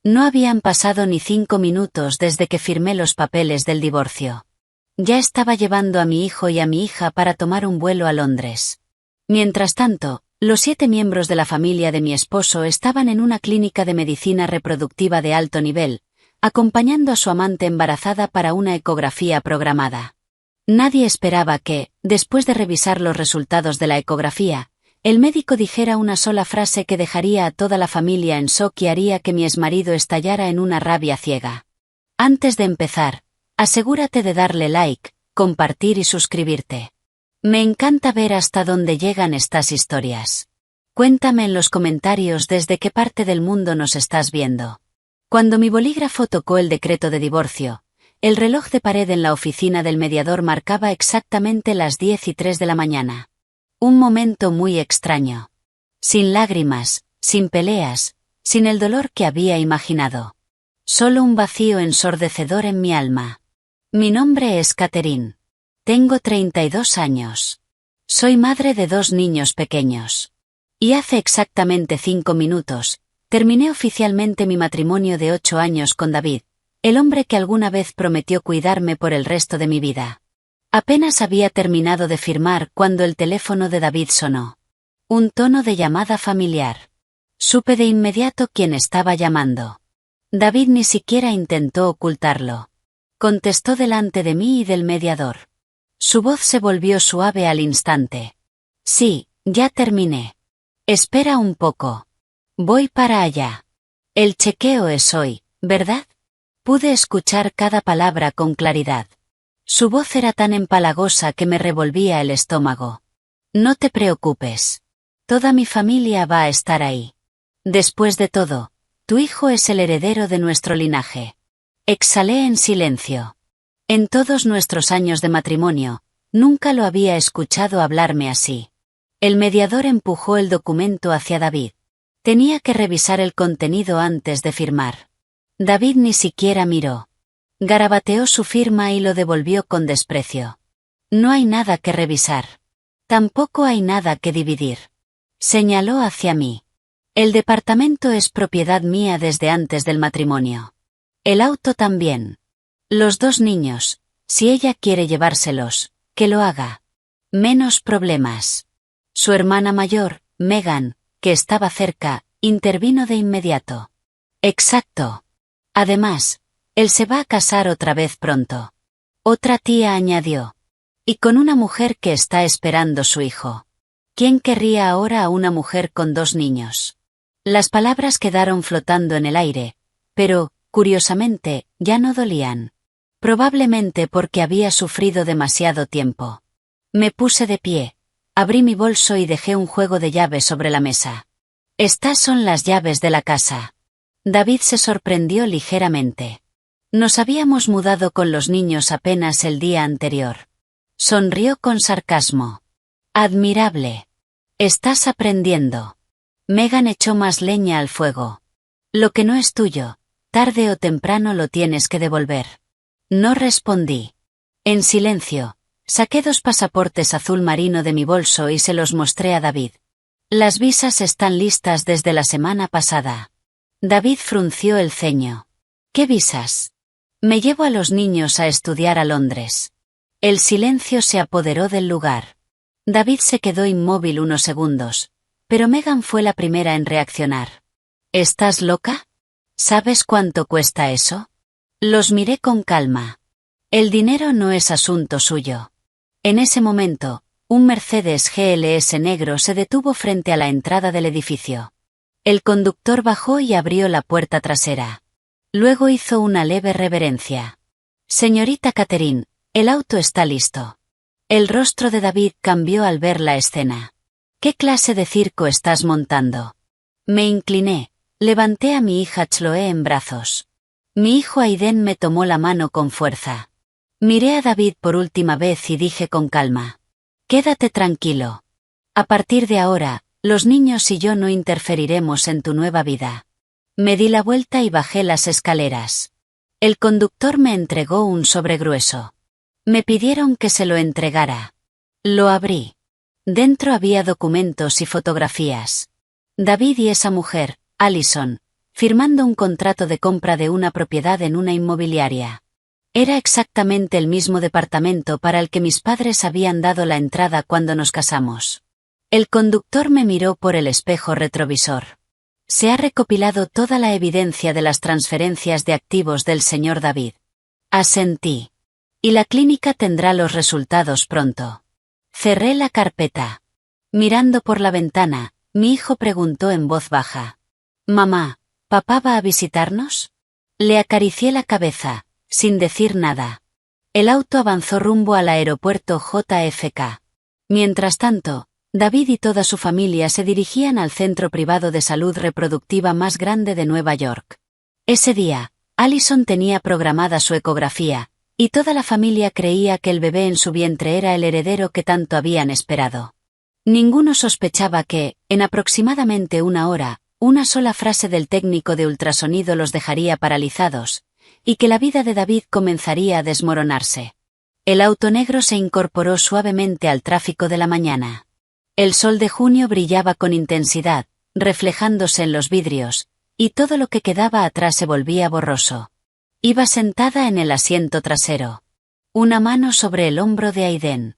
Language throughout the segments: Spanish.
No habían pasado ni 5 minutos desde que firmé los papeles del divorcio. Ya estaba llevando a mi hijo y a mi hija para tomar un vuelo a Londres. Mientras tanto, los 7 miembros de la familia de mi esposo estaban en una clínica de medicina reproductiva de alto nivel, acompañando a su amante embarazada para una ecografía programada. Nadie esperaba que, después de revisar los resultados de la ecografía, el médico dijera una sola frase que dejaría a toda la familia en shock y haría que mi exmarido estallara en una rabia ciega. Antes de empezar, asegúrate de darle like, compartir y suscribirte. Me encanta ver hasta dónde llegan estas historias. Cuéntame en los comentarios desde qué parte del mundo nos estás viendo. Cuando mi bolígrafo tocó el decreto de divorcio, el reloj de pared en la oficina del mediador marcaba exactamente las 10:03 de la mañana. Un momento muy extraño. Sin lágrimas, sin peleas, sin el dolor que había imaginado. Solo un vacío ensordecedor en mi alma. Mi nombre es Catherine. Tengo 32 años. Soy madre de 2 niños pequeños. Y hace exactamente 5 minutos, terminé oficialmente mi matrimonio de 8 años con David, el hombre que alguna vez prometió cuidarme por el resto de mi vida. Apenas había terminado de firmar cuando el teléfono de David sonó. Un tono de llamada familiar. Supe de inmediato quién estaba llamando. David ni siquiera intentó ocultarlo. Contestó delante de mí y del mediador. Su voz se volvió suave al instante. Sí, ya terminé. Espera un poco. Voy para allá. El chequeo es hoy, ¿verdad? Pude escuchar cada palabra con claridad. Su voz era tan empalagosa que me revolvía el estómago. No te preocupes. Toda mi familia va a estar ahí. Después de todo, tu hijo es el heredero de nuestro linaje. Exhalé en silencio. En todos nuestros años de matrimonio, nunca lo había escuchado hablarme así. El mediador empujó el documento hacia David. Tenía que revisar el contenido antes de firmar. David ni siquiera miró. Garabateó su firma y lo devolvió con desprecio. No hay nada que revisar. Tampoco hay nada que dividir. Señaló hacia mí. El departamento es propiedad mía desde antes del matrimonio. El auto también. Los 2 niños, si ella quiere llevárselos, que lo haga. Menos problemas. Su hermana mayor, Megan, que estaba cerca, intervino de inmediato. Exacto. Además, él se va a casar otra vez pronto. Otra tía añadió. Y con una mujer que está esperando su hijo. ¿Quién querría ahora a una mujer con 2 niños? Las palabras quedaron flotando en el aire, pero, curiosamente, ya no dolían. Probablemente porque había sufrido demasiado tiempo. Me puse de pie, abrí mi bolso y dejé un juego de llaves sobre la mesa. Estas son las llaves de la casa. David se sorprendió ligeramente. Nos habíamos mudado con los niños apenas el día anterior. Sonrió con sarcasmo. Admirable. Estás aprendiendo. Megan echó más leña al fuego. Lo que no es tuyo, tarde o temprano lo tienes que devolver. No respondí. En silencio, saqué 2 pasaportes azul marino de mi bolso y se los mostré a David. Las visas están listas desde la semana pasada. David frunció el ceño. ¿Qué visas? Me llevo a los niños a estudiar a Londres. El silencio se apoderó del lugar. David se quedó inmóvil unos segundos, pero Megan fue la primera en reaccionar. ¿Estás loca? ¿Sabes cuánto cuesta eso? Los miré con calma. El dinero no es asunto suyo. En ese momento, un Mercedes GLS negro se detuvo frente a la entrada del edificio. El conductor bajó y abrió la puerta trasera. Luego hizo una leve reverencia. Señorita Catherine, el auto está listo. El rostro de David cambió al ver la escena. ¿Qué clase de circo estás montando? Me incliné, levanté a mi hija Chloe en brazos. Mi hijo Aiden me tomó la mano con fuerza. Miré a David por última vez y dije con calma. Quédate tranquilo. A partir de ahora, los niños y yo no interferiremos en tu nueva vida. Me di la vuelta y bajé las escaleras. El conductor me entregó un sobre grueso. Me pidieron que se lo entregara. Lo abrí. Dentro había documentos y fotografías. David y esa mujer, Allison, firmando un contrato de compra de una propiedad en una inmobiliaria. Era exactamente el mismo departamento para el que mis padres habían dado la entrada cuando nos casamos. El conductor me miró por el espejo retrovisor. Se ha recopilado toda la evidencia de las transferencias de activos del señor David. Asentí. Y la clínica tendrá los resultados pronto. Cerré la carpeta. Mirando por la ventana, mi hijo preguntó en voz baja. «Mamá, ¿papá va a visitarnos?» Le acaricié la cabeza, sin decir nada. El auto avanzó rumbo al aeropuerto JFK. Mientras tanto, David y toda su familia se dirigían al centro privado de salud reproductiva más grande de Nueva York. Ese día, Allison tenía programada su ecografía, y toda la familia creía que el bebé en su vientre era el heredero que tanto habían esperado. Ninguno sospechaba que, en aproximadamente una hora, una sola frase del técnico de ultrasonido los dejaría paralizados, y que la vida de David comenzaría a desmoronarse. El auto negro se incorporó suavemente al tráfico de la mañana. El sol de junio brillaba con intensidad, reflejándose en los vidrios, y todo lo que quedaba atrás se volvía borroso. Iba sentada en el asiento trasero. Una mano sobre el hombro de Aiden.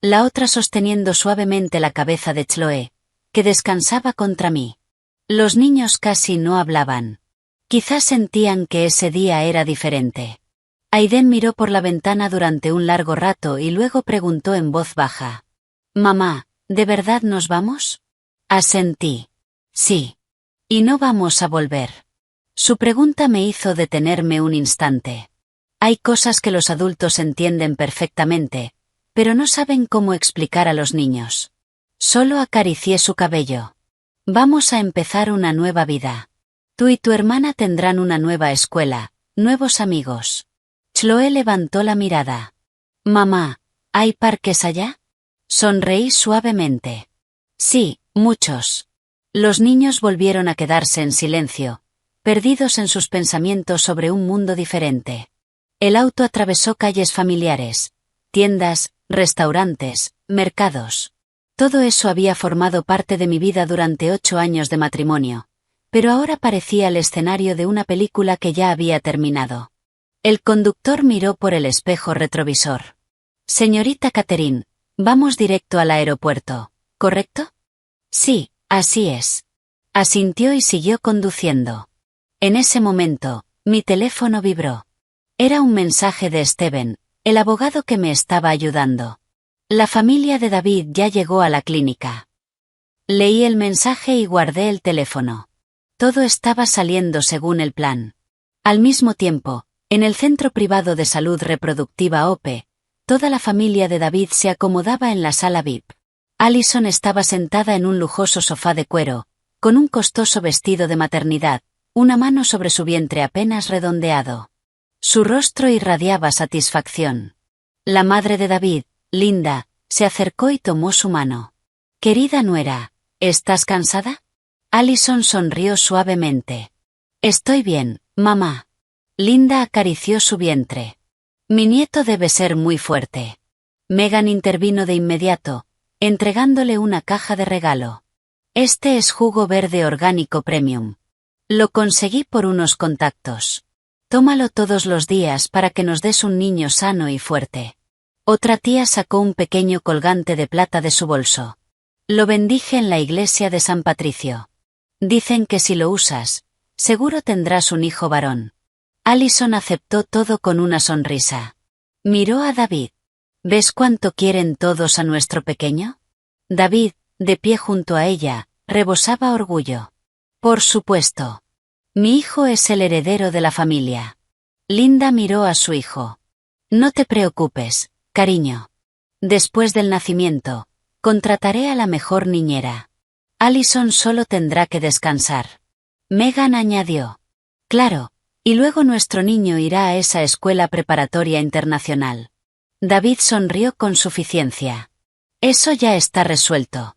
La otra sosteniendo suavemente la cabeza de Chloe, que descansaba contra mí. Los niños casi no hablaban. Quizás sentían que ese día era diferente. Aiden miró por la ventana durante un largo rato y luego preguntó en voz baja. «Mamá, ¿de verdad nos vamos?» Asentí. «Sí. ¿Y no vamos a volver?» Su pregunta me hizo detenerme un instante. Hay cosas que los adultos entienden perfectamente, pero no saben cómo explicar a los niños. Solo acaricié su cabello. «Vamos a empezar una nueva vida. Tú y tu hermana tendrán una nueva escuela, nuevos amigos». Chloe levantó la mirada. «Mamá, ¿hay parques allá?» Sonreí suavemente. «Sí, muchos». Los niños volvieron a quedarse en silencio, perdidos en sus pensamientos sobre un mundo diferente. El auto atravesó calles familiares, tiendas, restaurantes, mercados. Todo eso había formado parte de mi vida durante 8 años de matrimonio, pero ahora parecía el escenario de una película que ya había terminado. El conductor miró por el espejo retrovisor. «Señorita Catherine, vamos directo al aeropuerto, ¿correcto?» «Sí, así es». Asintió y siguió conduciendo. En ese momento, mi teléfono vibró. Era un mensaje de Steven, el abogado que me estaba ayudando. La familia de David ya llegó a la clínica. Leí el mensaje y guardé el teléfono. Todo estaba saliendo según el plan. Al mismo tiempo, en el Centro Privado de Salud Reproductiva OPE, toda la familia de David se acomodaba en la sala VIP. Allison estaba sentada en un lujoso sofá de cuero, con un costoso vestido de maternidad, una mano sobre su vientre apenas redondeado. Su rostro irradiaba satisfacción. La madre de David, Linda, se acercó y tomó su mano. «Querida nuera, ¿estás cansada?» Allison sonrió suavemente. «Estoy bien, mamá». Linda acarició su vientre. «Mi nieto debe ser muy fuerte». Megan intervino de inmediato, entregándole una caja de regalo. «Este es jugo verde orgánico premium. Lo conseguí por unos contactos. Tómalo todos los días para que nos des un niño sano y fuerte». Otra tía sacó un pequeño colgante de plata de su bolso. «Lo bendije en la iglesia de San Patricio. Dicen que si lo usas, seguro tendrás un hijo varón». Allison aceptó todo con una sonrisa. Miró a David. «¿Ves cuánto quieren todos a nuestro pequeño?» David, de pie junto a ella, rebosaba orgullo. «Por supuesto. Mi hijo es el heredero de la familia». Linda miró a su hijo. «No te preocupes, cariño. Después del nacimiento, contrataré a la mejor niñera. Allison solo tendrá que descansar». Megan añadió. «Claro, y luego nuestro niño irá a esa escuela preparatoria internacional». David sonrió con suficiencia. «Eso ya está resuelto.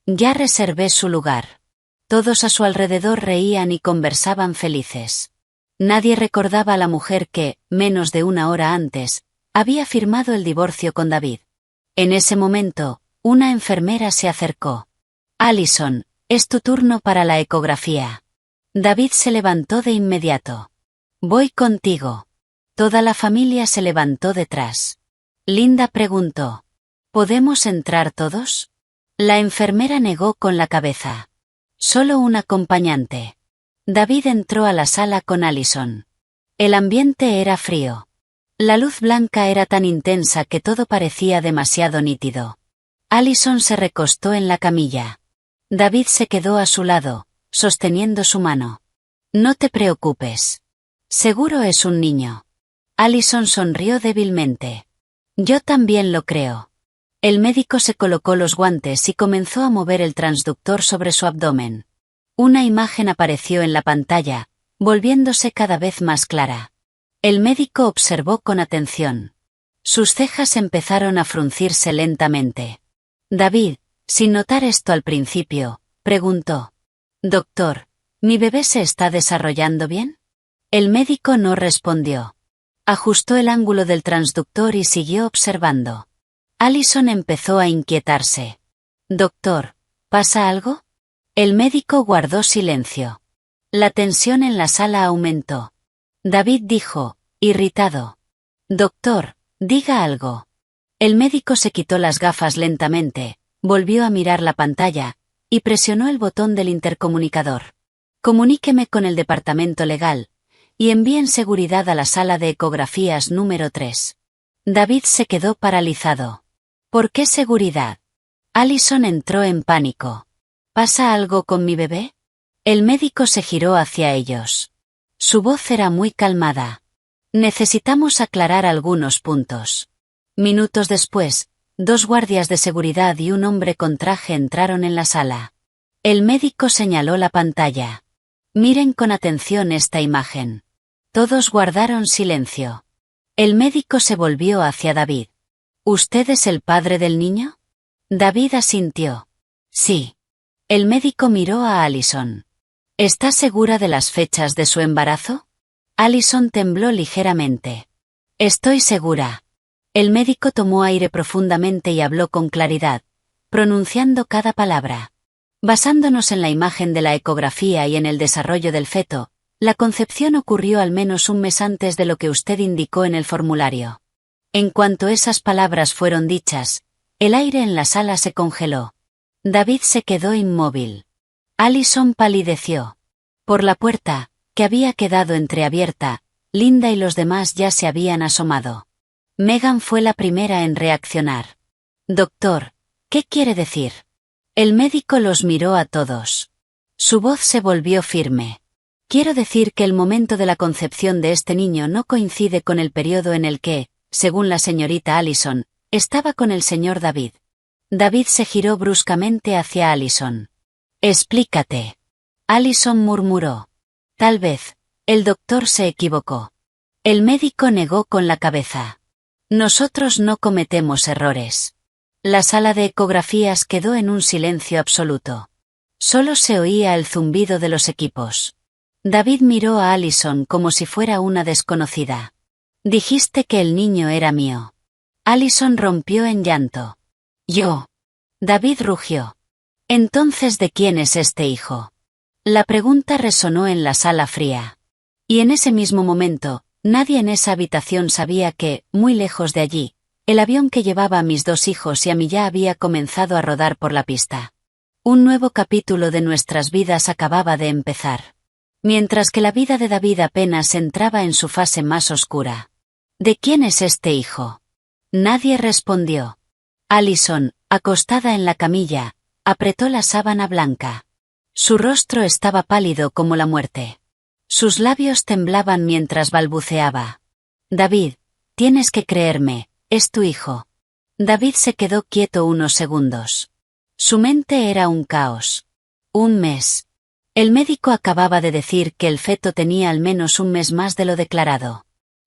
Ya reservé su lugar». Todos a su alrededor reían y conversaban felices. Nadie recordaba a la mujer que, menos de una hora antes, había firmado el divorcio con David. En ese momento, una enfermera se acercó. «Allison, es tu turno para la ecografía». David se levantó de inmediato. Voy contigo. Toda la familia se levantó detrás. Linda preguntó. ¿Podemos entrar todos? La enfermera negó con la cabeza. Solo un acompañante. David entró a la sala con Allison. El ambiente era frío. La luz blanca era tan intensa que todo parecía demasiado nítido. Allison se recostó en la camilla. David se quedó a su lado, sosteniendo su mano. No te preocupes. Seguro es un niño. Allison sonrió débilmente. Yo también lo creo. El médico se colocó los guantes y comenzó a mover el transductor sobre su abdomen. Una imagen apareció en la pantalla, volviéndose cada vez más clara. El médico observó con atención. Sus cejas empezaron a fruncirse lentamente. David, sin notar esto al principio, preguntó. Doctor, ¿mi bebé se está desarrollando bien? El médico no respondió. Ajustó el ángulo del transductor y siguió observando. Allison empezó a inquietarse. Doctor, ¿pasa algo? El médico guardó silencio. La tensión en la sala aumentó. David dijo, irritado. Doctor, diga algo. El médico se quitó las gafas lentamente, volvió a mirar la pantalla, y presionó el botón del intercomunicador. Comuníqueme con el departamento legal, y envíen seguridad a la sala de ecografías número 3. David se quedó paralizado. ¿Por qué seguridad? Allison entró en pánico. ¿Pasa algo con mi bebé? El médico se giró hacia ellos. Su voz era muy calmada. Necesitamos aclarar algunos puntos. Minutos después, 2 guardias de seguridad y un hombre con traje entraron en la sala. El médico señaló la pantalla. Miren con atención esta imagen. Todos guardaron silencio. El médico se volvió hacia David. ¿Usted es el padre del niño? David asintió. Sí. El médico miró a Allison. ¿Está segura de las fechas de su embarazo? Allison tembló ligeramente. Estoy segura. El médico tomó aire profundamente y habló con claridad, pronunciando cada palabra. Basándonos en la imagen de la ecografía y en el desarrollo del feto, la concepción ocurrió al menos un mes antes de lo que usted indicó en el formulario. En cuanto esas palabras fueron dichas, el aire en la sala se congeló. David se quedó inmóvil. Allison palideció. Por la puerta, que había quedado entreabierta, Linda y los demás ya se habían asomado. Megan fue la primera en reaccionar. Doctor, ¿qué quiere decir? El médico los miró a todos. Su voz se volvió firme. Quiero decir que el momento de la concepción de este niño no coincide con el periodo en el que, según la señorita Allison, estaba con el señor David. David se giró bruscamente hacia Allison. Explícate. Allison murmuró. Tal vez, el doctor se equivocó. El médico negó con la cabeza. Nosotros no cometemos errores. La sala de ecografías quedó en un silencio absoluto. Solo se oía el zumbido de los equipos. David miró a Allison como si fuera una desconocida. Dijiste que el niño era mío. Allison rompió en llanto. Yo. David rugió. Entonces, ¿de quién es este hijo? La pregunta resonó en la sala fría. Y en ese mismo momento, nadie en esa habitación sabía que, muy lejos de allí, el avión que llevaba a mis 2 hijos y a mí ya había comenzado a rodar por la pista. Un nuevo capítulo de nuestras vidas acababa de empezar. Mientras que la vida de David apenas entraba en su fase más oscura. ¿De quién es este hijo? Nadie respondió. Allison, acostada en la camilla, apretó la sábana blanca. Su rostro estaba pálido como la muerte. Sus labios temblaban mientras balbuceaba. David, tienes que creerme, es tu hijo. David se quedó quieto unos segundos. Su mente era un caos. Un mes. El médico acababa de decir que el feto tenía al menos un mes más de lo declarado.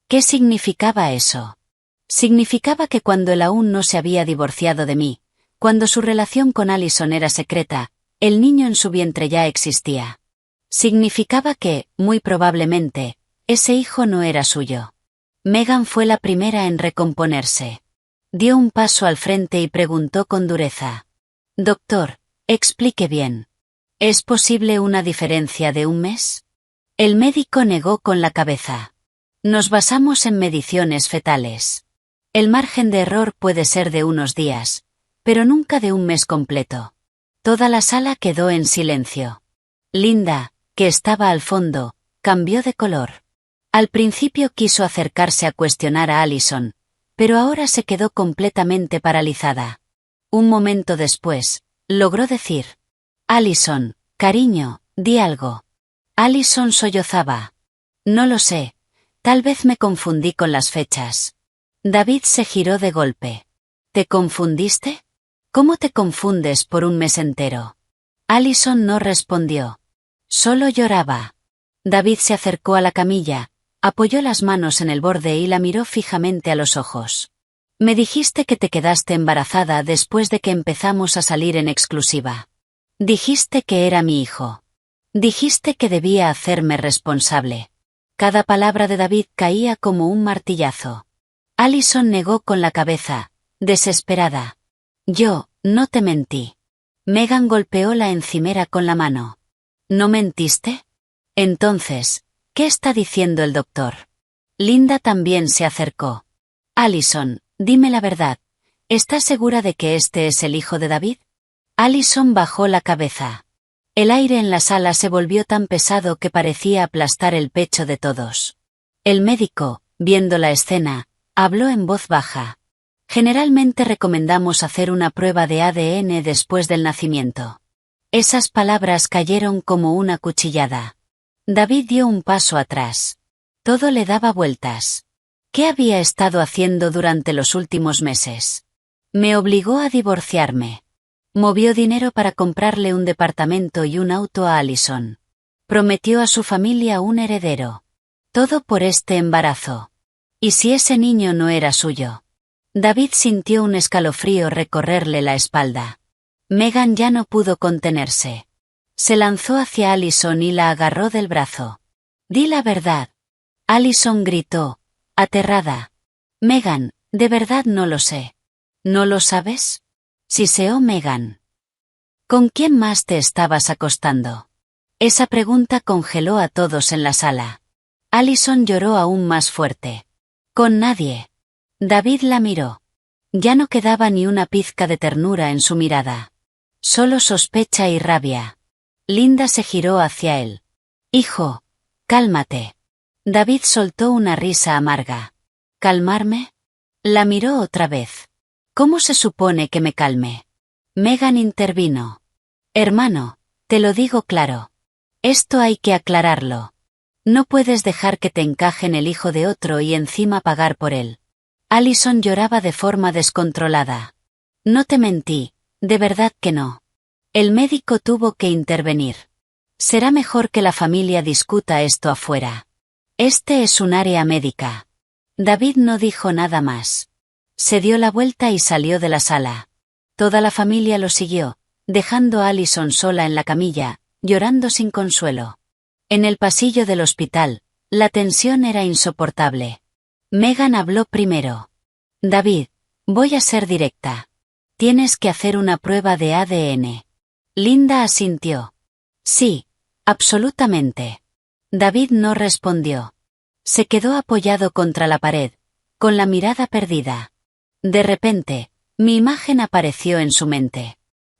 ¿Qué significaba eso? Significaba que cuando él aún no se había divorciado de mí, cuando su relación con Allison era secreta, el niño en su vientre ya existía. Significaba que, muy probablemente, ese hijo no era suyo. Megan fue la primera en recomponerse. Dio un paso al frente y preguntó con dureza. Doctor, explique bien. ¿Es posible una diferencia de un mes? El médico negó con la cabeza. Nos basamos en mediciones fetales. El margen de error puede ser de unos días, pero nunca de un mes completo. Toda la sala quedó en silencio. Linda, que estaba al fondo, cambió de color. Al principio quiso acercarse a cuestionar a Allison, pero ahora se quedó completamente paralizada. Un momento después, logró decir: Allison, cariño, di algo. Allison sollozaba. No lo sé, tal vez me confundí con las fechas. David se giró de golpe. ¿Te confundiste? ¿Cómo te confundes por un mes entero? Allison no respondió. Solo lloraba. David se acercó a la camilla, apoyó las manos en el borde y la miró fijamente a los ojos. Me dijiste que te quedaste embarazada después de que empezamos a salir en exclusiva. Dijiste que era mi hijo. Dijiste que debía hacerme responsable. Cada palabra de David caía como un martillazo. Allison negó con la cabeza, desesperada. Yo, no te mentí. Megan golpeó la encimera con la mano. ¿No mentiste? Entonces, ¿qué está diciendo el doctor? Linda también se acercó. Allison, dime la verdad. ¿Estás segura de que este es el hijo de David? Allison bajó la cabeza. El aire en la sala se volvió tan pesado que parecía aplastar el pecho de todos. El médico, viendo la escena, habló en voz baja. Generalmente recomendamos hacer una prueba de ADN después del nacimiento. Esas palabras cayeron como una cuchillada. David dio un paso atrás. Todo le daba vueltas. ¿Qué había estado haciendo durante los últimos meses? Me obligó a divorciarme. Movió dinero para comprarle un departamento y un auto a Allison. Prometió a su familia un heredero. Todo por este embarazo. ¿Y si ese niño no era suyo? David sintió un escalofrío recorrerle la espalda. Megan ya no pudo contenerse. Se lanzó hacia Allison y la agarró del brazo. Di la verdad. Allison gritó, aterrada. Megan, de verdad no lo sé. ¿No lo sabes? Siseó Megan. ¿Con quién más te estabas acostando? Esa pregunta congeló a todos en la sala. Allison lloró aún más fuerte. Con nadie. David la miró. Ya no quedaba ni una pizca de ternura en su mirada. Solo sospecha y rabia. Linda se giró hacia él. Hijo, cálmate. David soltó una risa amarga. ¿Calmarme? La miró otra vez. ¿Cómo se supone que me calme? Megan intervino. Hermano, te lo digo claro. Esto hay que aclararlo. No puedes dejar que te encajen el hijo de otro y encima pagar por él. Allison lloraba de forma descontrolada. No te mentí, de verdad que no. El médico tuvo que intervenir. Será mejor que la familia discuta esto afuera. Este es un área médica. David no dijo nada más. Se dio la vuelta y salió de la sala. Toda la familia lo siguió, dejando a Allison sola en la camilla, llorando sin consuelo. En el pasillo del hospital, la tensión era insoportable. Megan habló primero. David, voy a ser directa. Tienes que hacer una prueba de ADN. Linda asintió. Sí, absolutamente. David no respondió. Se quedó apoyado contra la pared, con la mirada perdida. De repente, mi imagen apareció en su mente.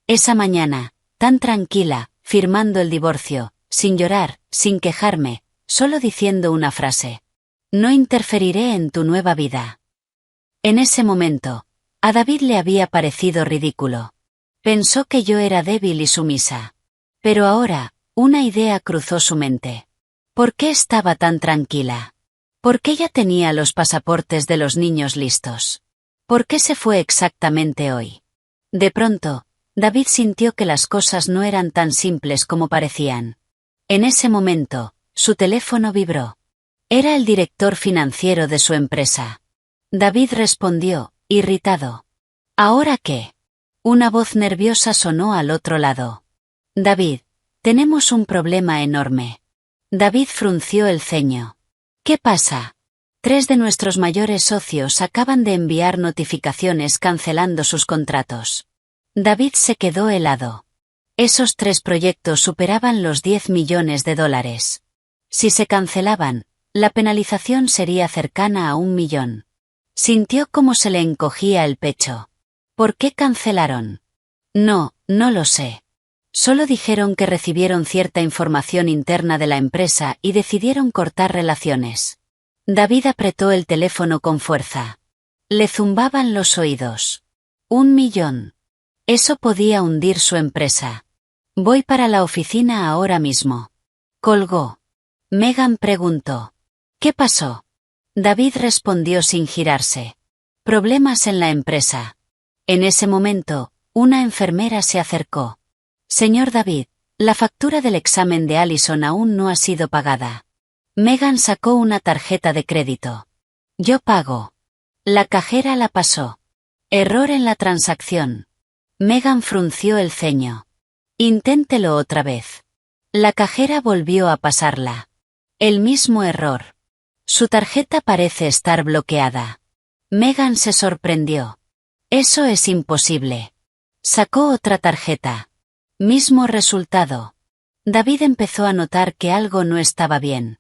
Esa mañana, tan tranquila, firmando el divorcio, sin llorar, sin quejarme, solo diciendo una frase. No interferiré en tu nueva vida. En ese momento, a David le había parecido ridículo. Pensó que yo era débil y sumisa. Pero ahora, una idea cruzó su mente. ¿Por qué estaba tan tranquila? ¿Por qué ya tenía los pasaportes de los niños listos? ¿Por qué se fue exactamente hoy? De pronto, David sintió que las cosas no eran tan simples como parecían. En ese momento, su teléfono vibró. Era el director financiero de su empresa. David respondió, irritado. ¿Ahora qué? Una voz nerviosa sonó al otro lado. David, tenemos un problema enorme. David frunció el ceño. ¿Qué pasa? 3 de nuestros mayores socios acaban de enviar notificaciones cancelando sus contratos. David se quedó helado. Esos 3 proyectos superaban los 10 millones de dólares. Si se cancelaban, la penalización sería cercana a 1 millón. Sintió cómo se le encogía el pecho. ¿Por qué cancelaron? No lo sé. Solo dijeron que recibieron cierta información interna de la empresa y decidieron cortar relaciones. David apretó el teléfono con fuerza. Le zumbaban los oídos. 1 millón. Eso podía hundir su empresa. Voy para la oficina ahora mismo. Colgó. Megan preguntó. ¿Qué pasó? David respondió sin girarse. Problemas en la empresa. En ese momento, una enfermera se acercó. Señor David, la factura del examen de Allison aún no ha sido pagada. Megan sacó una tarjeta de crédito. Yo pago. La cajera la pasó. Error en la transacción. Megan frunció el ceño. Inténtelo otra vez. La cajera volvió a pasarla. El mismo error. Su tarjeta parece estar bloqueada. Megan se sorprendió. Eso es imposible. Sacó otra tarjeta. Mismo resultado. David empezó a notar que algo no estaba bien.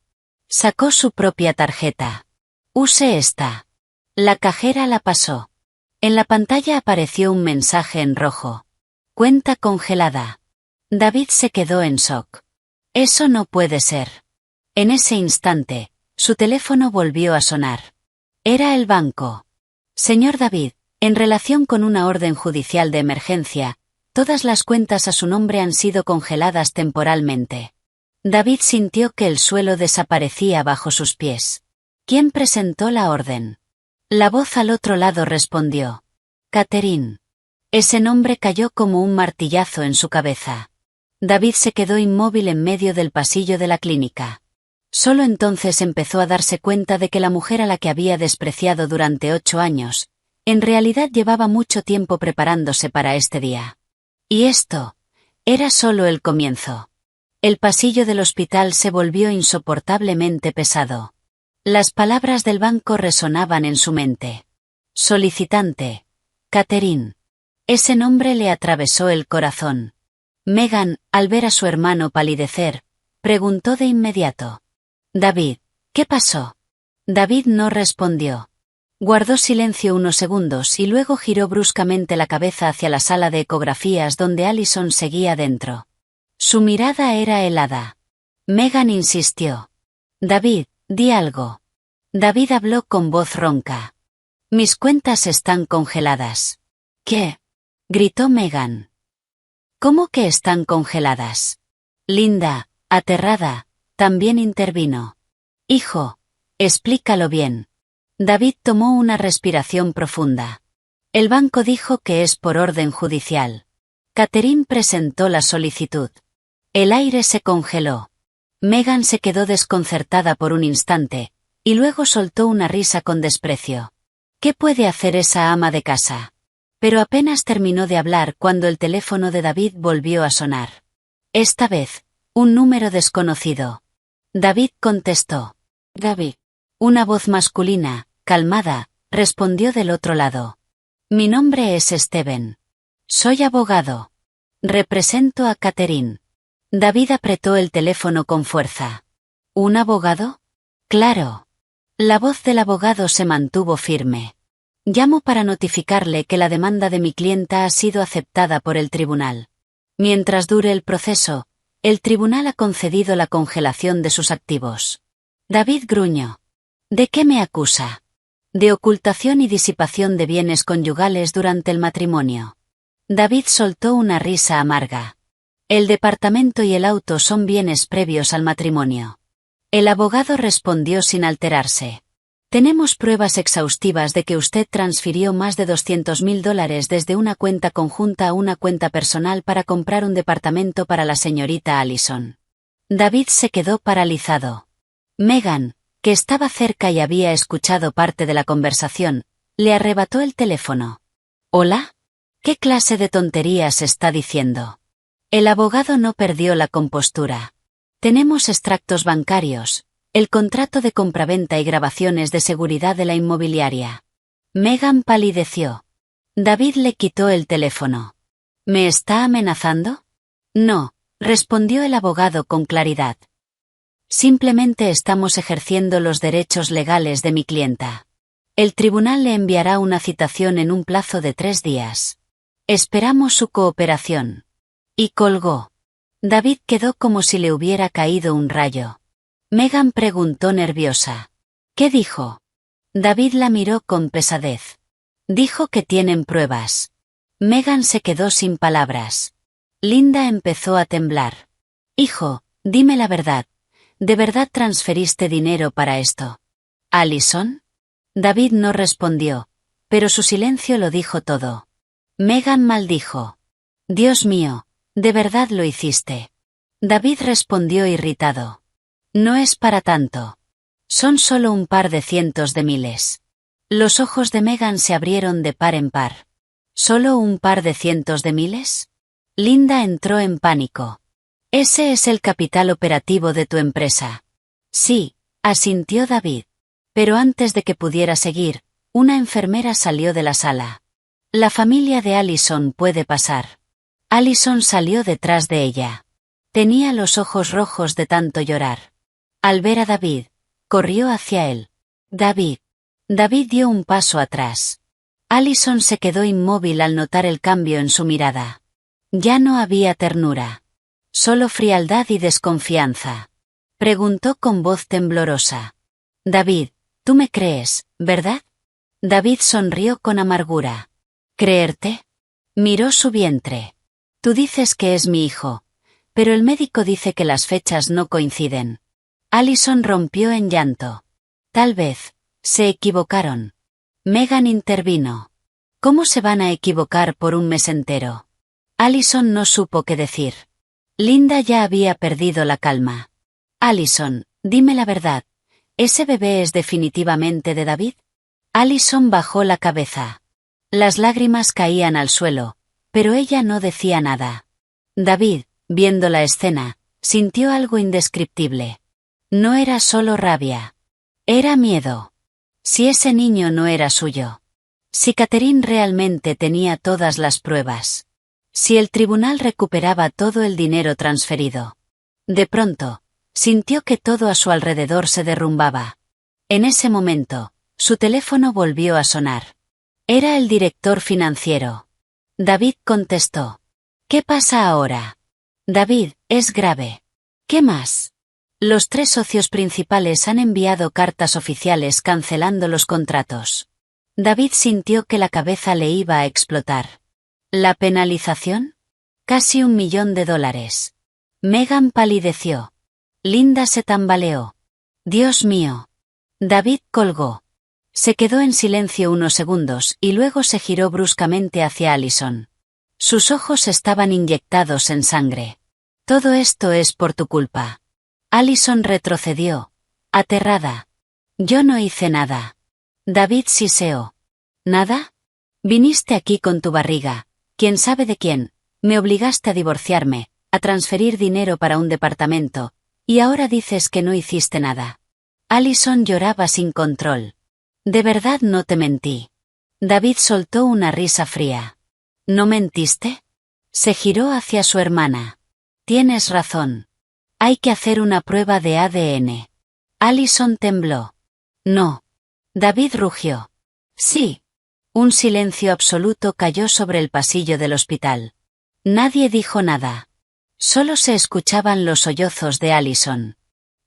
Sacó su propia tarjeta. Use esta. La cajera la pasó. En la pantalla apareció un mensaje en rojo. Cuenta congelada. David se quedó en shock. Eso no puede ser. En ese instante, su teléfono volvió a sonar. Era el banco. Señor David, en relación con una orden judicial de emergencia, todas las cuentas a su nombre han sido congeladas temporalmente. David sintió que el suelo desaparecía bajo sus pies. ¿Quién presentó la orden? La voz al otro lado respondió. Catherine. Ese nombre cayó como un martillazo en su cabeza. David se quedó inmóvil en medio del pasillo de la clínica. Solo entonces empezó a darse cuenta de que la mujer a la que había despreciado durante 8 años, en realidad llevaba mucho tiempo preparándose para este día. Y esto era solo el comienzo. El pasillo del hospital se volvió insoportablemente pesado. Las palabras del banco resonaban en su mente. Solicitante. Catherine. Ese nombre le atravesó el corazón. Megan, al ver a su hermano palidecer, preguntó de inmediato. David, ¿qué pasó? David no respondió. Guardó silencio unos segundos y luego giró bruscamente la cabeza hacia la sala de ecografías donde Allison seguía dentro. Su mirada era helada. Megan insistió. David, di algo. David habló con voz ronca. Mis cuentas están congeladas. ¿Qué? Gritó Megan. ¿Cómo que están congeladas? Linda, aterrada, también intervino. Hijo, explícalo bien. David tomó una respiración profunda. El banco dijo que es por orden judicial. Catherine presentó la solicitud. El aire se congeló. Megan se quedó desconcertada por un instante, y luego soltó una risa con desprecio. ¿Qué puede hacer esa ama de casa? Pero apenas terminó de hablar cuando el teléfono de David volvió a sonar. Esta vez, un número desconocido. David contestó. David. Una voz masculina, calmada, respondió del otro lado. Mi nombre es Steven. Soy abogado. Represento a Catherine. David apretó el teléfono con fuerza. ¿Un abogado? Claro. La voz del abogado se mantuvo firme. Llamo para notificarle que la demanda de mi clienta ha sido aceptada por el tribunal. Mientras dure el proceso, el tribunal ha concedido la congelación de sus activos. David gruñó. ¿De qué me acusa? De ocultación y disipación de bienes conyugales durante el matrimonio. David soltó una risa amarga. El departamento y el auto son bienes previos al matrimonio. El abogado respondió sin alterarse. Tenemos pruebas exhaustivas de que usted transfirió más de $200,000 desde una cuenta conjunta a una cuenta personal para comprar un departamento para la señorita Allison. David se quedó paralizado. Megan, que estaba cerca y había escuchado parte de la conversación, le arrebató el teléfono. ¿Hola? ¿Qué clase de tonterías está diciendo? El abogado no perdió la compostura. Tenemos extractos bancarios, el contrato de compraventa y grabaciones de seguridad de la inmobiliaria. Megan palideció. David le quitó el teléfono. ¿Me está amenazando? No, respondió el abogado con claridad. Simplemente estamos ejerciendo los derechos legales de mi clienta. El tribunal le enviará una citación en un plazo de 3 días. Esperamos su cooperación. Y colgó. David quedó como si le hubiera caído un rayo. Megan preguntó nerviosa. ¿Qué dijo? David la miró con pesadez. Dijo que tienen pruebas. Megan se quedó sin palabras. Linda empezó a temblar. Hijo, dime la verdad. ¿De verdad transferiste dinero para esto? ¿Allison? David no respondió, pero su silencio lo dijo todo. Megan maldijo. Dios mío, ¿de verdad lo hiciste? David respondió irritado. No es para tanto. Son solo un par de cientos de miles. Los ojos de Megan se abrieron de par en par. ¿Solo un par de cientos de miles? Linda entró en pánico. Ese es el capital operativo de tu empresa. Sí, asintió David. Pero antes de que pudiera seguir, una enfermera salió de la sala. La familia de Allison puede pasar. Allison salió detrás de ella. Tenía los ojos rojos de tanto llorar. Al ver a David, corrió hacia él. David. David dio un paso atrás. Allison se quedó inmóvil al notar el cambio en su mirada. Ya no había ternura. Solo frialdad y desconfianza. Preguntó con voz temblorosa. David, tú me crees, ¿verdad? David sonrió con amargura. ¿Creerte? Miró su vientre. Tú dices que es mi hijo, pero el médico dice que las fechas no coinciden. Allison rompió en llanto. Tal vez, se equivocaron. Megan intervino. ¿Cómo se van a equivocar por un mes entero? Allison no supo qué decir. Linda ya había perdido la calma. Allison, dime la verdad. ¿Ese bebé es definitivamente de David? Allison bajó la cabeza. Las lágrimas caían al suelo, pero ella no decía nada. David, viendo la escena, sintió algo indescriptible. No era solo rabia. Era miedo. Si ese niño no era suyo. Si Catherine realmente tenía todas las pruebas. Si el tribunal recuperaba todo el dinero transferido. De pronto, sintió que todo a su alrededor se derrumbaba. En ese momento, su teléfono volvió a sonar. Era el director financiero. David contestó. ¿Qué pasa ahora? David, es grave. ¿Qué más? Los 3 socios principales han enviado cartas oficiales cancelando los contratos. David sintió que la cabeza le iba a explotar. ¿La penalización? Casi $1 millón. Megan palideció. Linda se tambaleó. Dios mío. David colgó. Se quedó en silencio unos segundos y luego se giró bruscamente hacia Allison. Sus ojos estaban inyectados en sangre. Todo esto es por tu culpa. Allison retrocedió, aterrada. Yo no hice nada. David siseó. ¿Nada? Viniste aquí con tu barriga, quién sabe de quién, me obligaste a divorciarme, a transferir dinero para un departamento, y ahora dices que no hiciste nada. Allison lloraba sin control. De verdad no te mentí. David soltó una risa fría. ¿No mentiste? Se giró hacia su hermana. Tienes razón. Hay que hacer una prueba de ADN. Allison tembló. No. David rugió. Sí. Un silencio absoluto cayó sobre el pasillo del hospital. Nadie dijo nada. Solo se escuchaban los sollozos de Allison.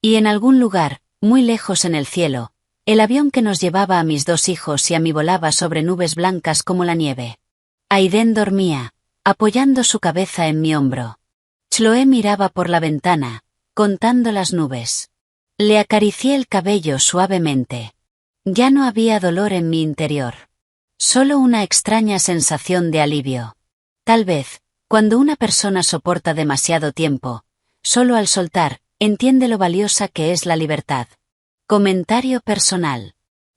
Y en algún lugar, muy lejos en el cielo, el avión que nos llevaba a mis 2 hijos y a mí volaba sobre nubes blancas como la nieve. Aiden dormía, apoyando su cabeza en mi hombro. Chloé miraba por la ventana, contando las nubes. Le acaricié el cabello suavemente. Ya no había dolor en mi interior. Solo una extraña sensación de alivio. Tal vez, cuando una persona soporta demasiado tiempo, solo al soltar, entiende lo valiosa que es la libertad. Comentario personal.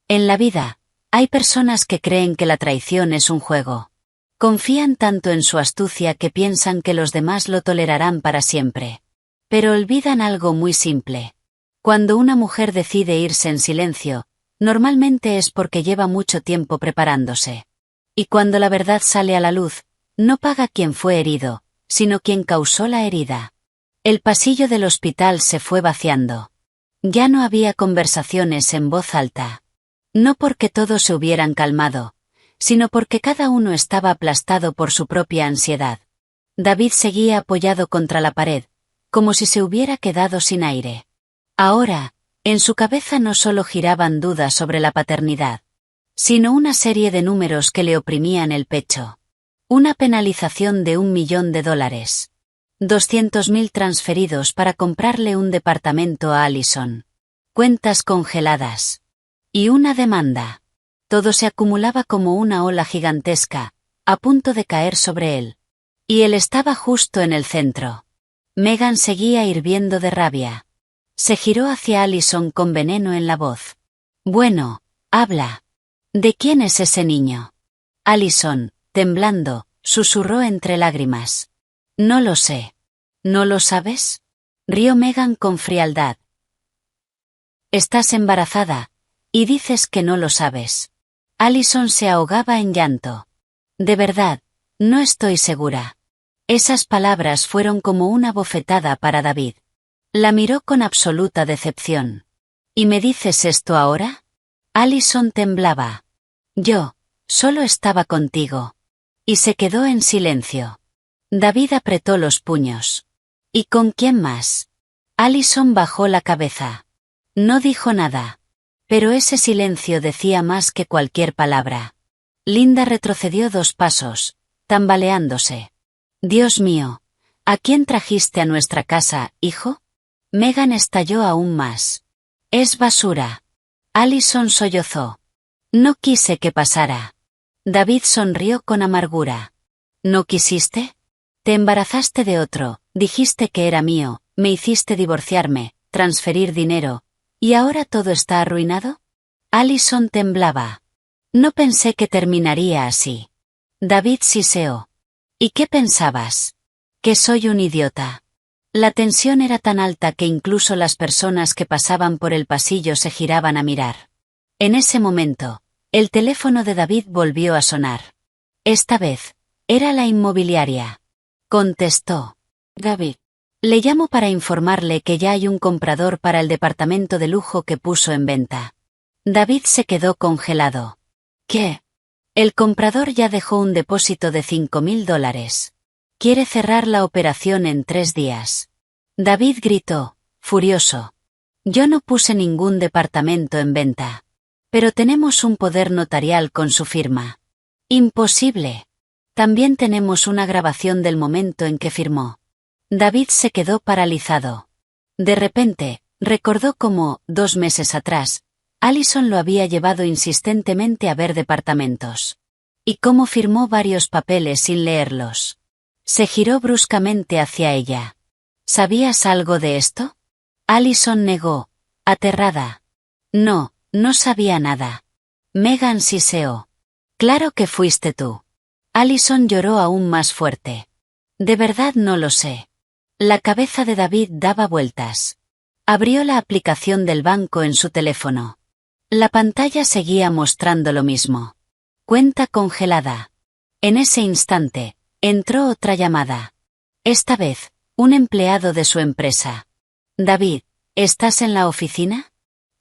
En la vida, hay personas que creen que la traición es un juego. Confían tanto en su astucia que piensan que los demás lo tolerarán para siempre. Pero olvidan algo muy simple. Cuando una mujer decide irse en silencio, normalmente es porque lleva mucho tiempo preparándose. Y cuando la verdad sale a la luz, no paga quien fue herido, sino quien causó la herida. El pasillo del hospital se fue vaciando. Ya no había conversaciones en voz alta. No porque todos se hubieran calmado, sino porque cada uno estaba aplastado por su propia ansiedad. David seguía apoyado contra la pared, como si se hubiera quedado sin aire. Ahora, en su cabeza no solo giraban dudas sobre la paternidad, sino una serie de números que le oprimían el pecho. Una penalización de $1 millón. 200.000 transferidos para comprarle un departamento a Allison. Cuentas congeladas. Y una demanda. Todo se acumulaba como una ola gigantesca, a punto de caer sobre él. Y él estaba justo en el centro. Megan seguía hirviendo de rabia. Se giró hacia Allison con veneno en la voz. Bueno, habla. ¿De quién es ese niño? Allison, temblando, susurró entre lágrimas. No lo sé. ¿No lo sabes? Rió Megan con frialdad. Estás embarazada, y dices que no lo sabes. Allison se ahogaba en llanto. De verdad, no estoy segura. Esas palabras fueron como una bofetada para David. La miró con absoluta decepción. ¿Y me dices esto ahora? Allison temblaba. Yo, solo estaba contigo. Y se quedó en silencio. David apretó los puños. ¿Y con quién más? Allison bajó la cabeza. No dijo nada. Pero ese silencio decía más que cualquier palabra. Linda retrocedió 2 pasos, tambaleándose. Dios mío, ¿a quién trajiste a nuestra casa, hijo? Megan estalló aún más. Es basura. Allison sollozó. No quise que pasara. David sonrió con amargura. ¿No quisiste? Te embarazaste de otro, dijiste que era mío, me hiciste divorciarme, transferir dinero, ¿y ahora todo está arruinado? Allison temblaba. No pensé que terminaría así. David siseó. ¿Y qué pensabas? Que soy un idiota. La tensión era tan alta que incluso las personas que pasaban por el pasillo se giraban a mirar. En ese momento, el teléfono de David volvió a sonar. Esta vez, era la inmobiliaria. Contestó. David. Le llamo para informarle que ya hay un comprador para el departamento de lujo que puso en venta. David se quedó congelado. ¿Qué? El comprador ya dejó un depósito de $5.000. Quiere cerrar la operación en 3 días. David gritó, furioso. Yo no puse ningún departamento en venta. Pero tenemos un poder notarial con su firma. Imposible. También tenemos una grabación del momento en que firmó. David se quedó paralizado. De repente, recordó cómo, 2 meses atrás, Allison lo había llevado insistentemente a ver departamentos. Y cómo firmó varios papeles sin leerlos. Se giró bruscamente hacia ella. ¿Sabías algo de esto? Allison negó, aterrada. No, no sabía nada. Megan siseó. Claro que fuiste tú. Allison lloró aún más fuerte. De verdad no lo sé. La cabeza de David daba vueltas. Abrió la aplicación del banco en su teléfono. La pantalla seguía mostrando lo mismo. Cuenta congelada. En ese instante, entró otra llamada. Esta vez, un empleado de su empresa. David, ¿estás en la oficina?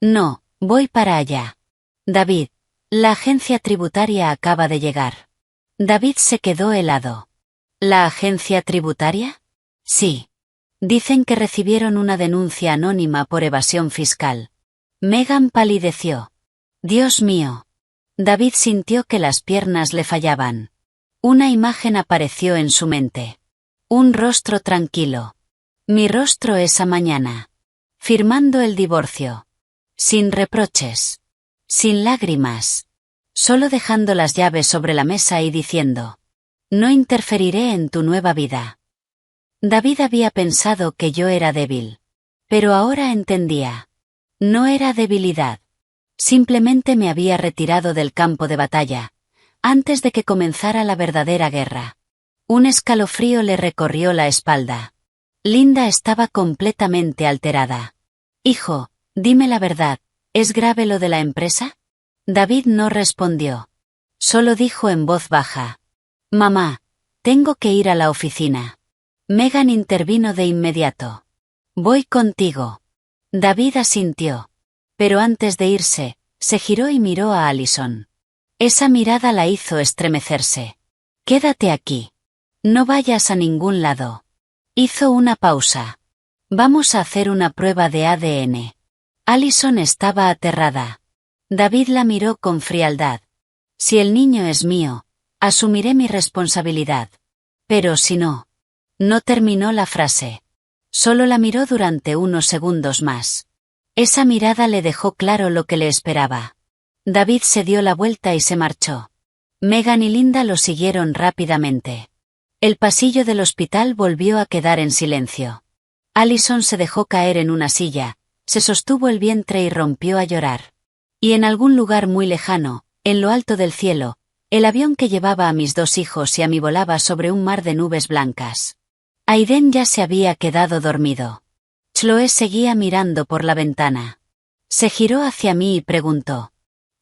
No, voy para allá. David, la agencia tributaria acaba de llegar. David se quedó helado. ¿La agencia tributaria? Sí. Dicen que recibieron una denuncia anónima por evasión fiscal. Megan palideció. Dios mío. David sintió que las piernas le fallaban. Una imagen apareció en su mente. Un rostro tranquilo. Mi rostro esa mañana. Firmando el divorcio. Sin reproches. Sin lágrimas. Solo dejando las llaves sobre la mesa y diciendo: no interferiré en tu nueva vida. David había pensado que yo era débil. Pero ahora entendía. No era debilidad. Simplemente me había retirado del campo de batalla, antes de que comenzara la verdadera guerra. Un escalofrío le recorrió la espalda. Linda estaba completamente alterada. Hijo, dime la verdad, ¿es grave lo de la empresa? David no respondió. Solo dijo en voz baja: mamá, tengo que ir a la oficina. Megan intervino de inmediato. Voy contigo. David asintió. Pero antes de irse, se giró y miró a Allison. Esa mirada la hizo estremecerse. Quédate aquí. No vayas a ningún lado. Hizo una pausa. Vamos a hacer una prueba de ADN. Allison estaba aterrada. David la miró con frialdad. Si el niño es mío, asumiré mi responsabilidad. Pero si no. No terminó la frase. Solo la miró durante unos segundos más. Esa mirada le dejó claro lo que le esperaba. David se dio la vuelta y se marchó. Megan y Linda lo siguieron rápidamente. El pasillo del hospital volvió a quedar en silencio. Allison se dejó caer en una silla, se sostuvo el vientre y rompió a llorar. Y en algún lugar muy lejano, en lo alto del cielo, el avión que llevaba a mis 2 hijos y a mí volaba sobre un mar de nubes blancas. Aiden ya se había quedado dormido. Chloe seguía mirando por la ventana. Se giró hacia mí y preguntó: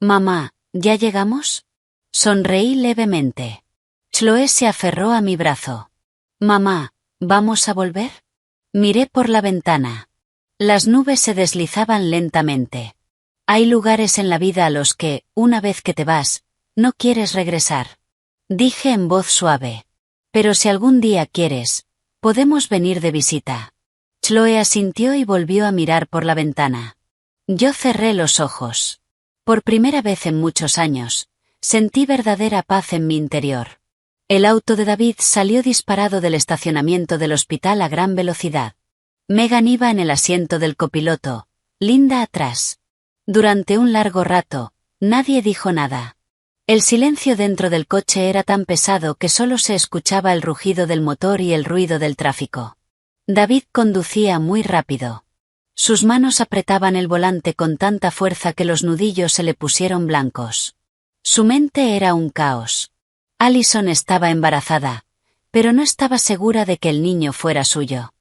«Mamá, ¿ya llegamos?» Sonreí levemente. Chloe se aferró a mi brazo. «Mamá, ¿vamos a volver?» Miré por la ventana. Las nubes se deslizaban lentamente. Hay lugares en la vida a los que, una vez que te vas, no quieres regresar. Dije en voz suave. Pero si algún día quieres, podemos venir de visita. Chloe asintió y volvió a mirar por la ventana. Yo cerré los ojos. Por primera vez en muchos años, sentí verdadera paz en mi interior. El auto de David salió disparado del estacionamiento del hospital a gran velocidad. Megan iba en el asiento del copiloto, Linda atrás. Durante un largo rato, nadie dijo nada. El silencio dentro del coche era tan pesado que solo se escuchaba el rugido del motor y el ruido del tráfico. David conducía muy rápido. Sus manos apretaban el volante con tanta fuerza que los nudillos se le pusieron blancos. Su mente era un caos. Allison estaba embarazada, pero no estaba segura de que el niño fuera suyo.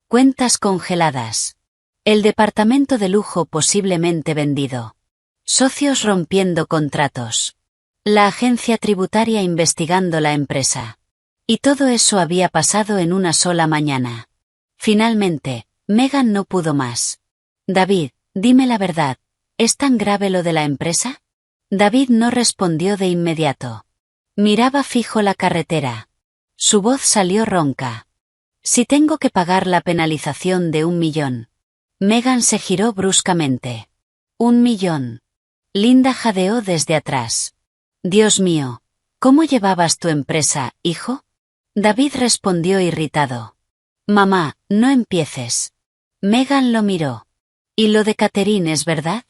Cuentas congeladas. El departamento de lujo posiblemente vendido. Socios rompiendo contratos. La agencia tributaria investigando la empresa. Y todo eso había pasado en una sola mañana. Finalmente, Megan no pudo más. David, dime la verdad, ¿es tan grave lo de la empresa? David no respondió de inmediato. Miraba fijo la carretera. Su voz salió ronca. Si tengo que pagar la penalización de 1 millón. Megan se giró bruscamente. 1 millón. Linda jadeó desde atrás. Dios mío, ¿cómo llevabas tu empresa, hijo? David respondió irritado. Mamá, no empieces. Megan lo miró. ¿Y lo de Catherine es verdad?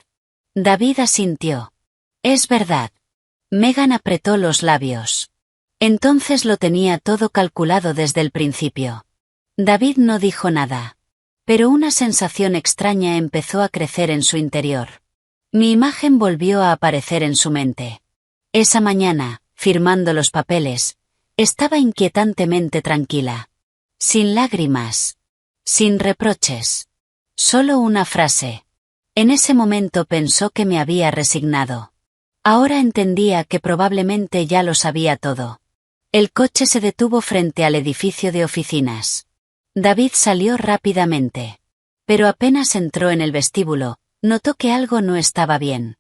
David asintió. Es verdad. Megan apretó los labios. Entonces lo tenía todo calculado desde el principio. David no dijo nada. Pero una sensación extraña empezó a crecer en su interior. Mi imagen volvió a aparecer en su mente. Esa mañana, firmando los papeles, estaba inquietantemente tranquila. Sin lágrimas. Sin reproches. Solo una frase. En ese momento pensó que me había resignado. Ahora entendía que probablemente ya lo sabía todo. El coche se detuvo frente al edificio de oficinas. David salió rápidamente. Pero apenas entró en el vestíbulo, notó que algo no estaba bien.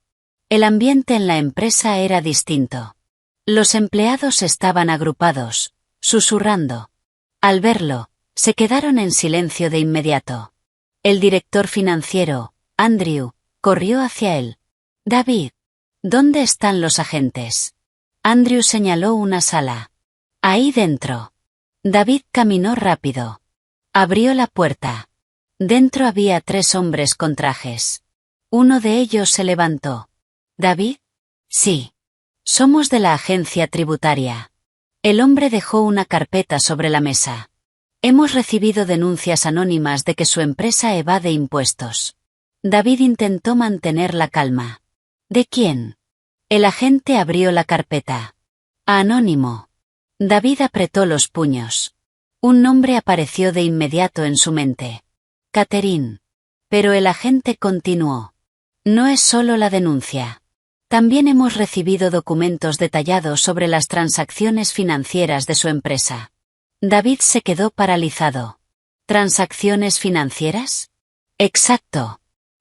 El ambiente en la empresa era distinto. Los empleados estaban agrupados, susurrando. Al verlo, se quedaron en silencio de inmediato. El director financiero, Andrew, corrió hacia él. David, ¿dónde están los agentes? Andrew señaló una sala. Ahí dentro. David caminó rápido. Abrió la puerta. Dentro había 3 hombres con trajes. Uno de ellos se levantó. ¿David? Sí. Somos de la agencia tributaria. El hombre dejó una carpeta sobre la mesa. Hemos recibido denuncias anónimas de que su empresa evade impuestos. David intentó mantener la calma. ¿De quién? El agente abrió la carpeta. Anónimo. David apretó los puños. Un nombre apareció de inmediato en su mente. Catherine. Pero el agente continuó. No es solo la denuncia. También hemos recibido documentos detallados sobre las transacciones financieras de su empresa. David se quedó paralizado. ¿Transacciones financieras? Exacto.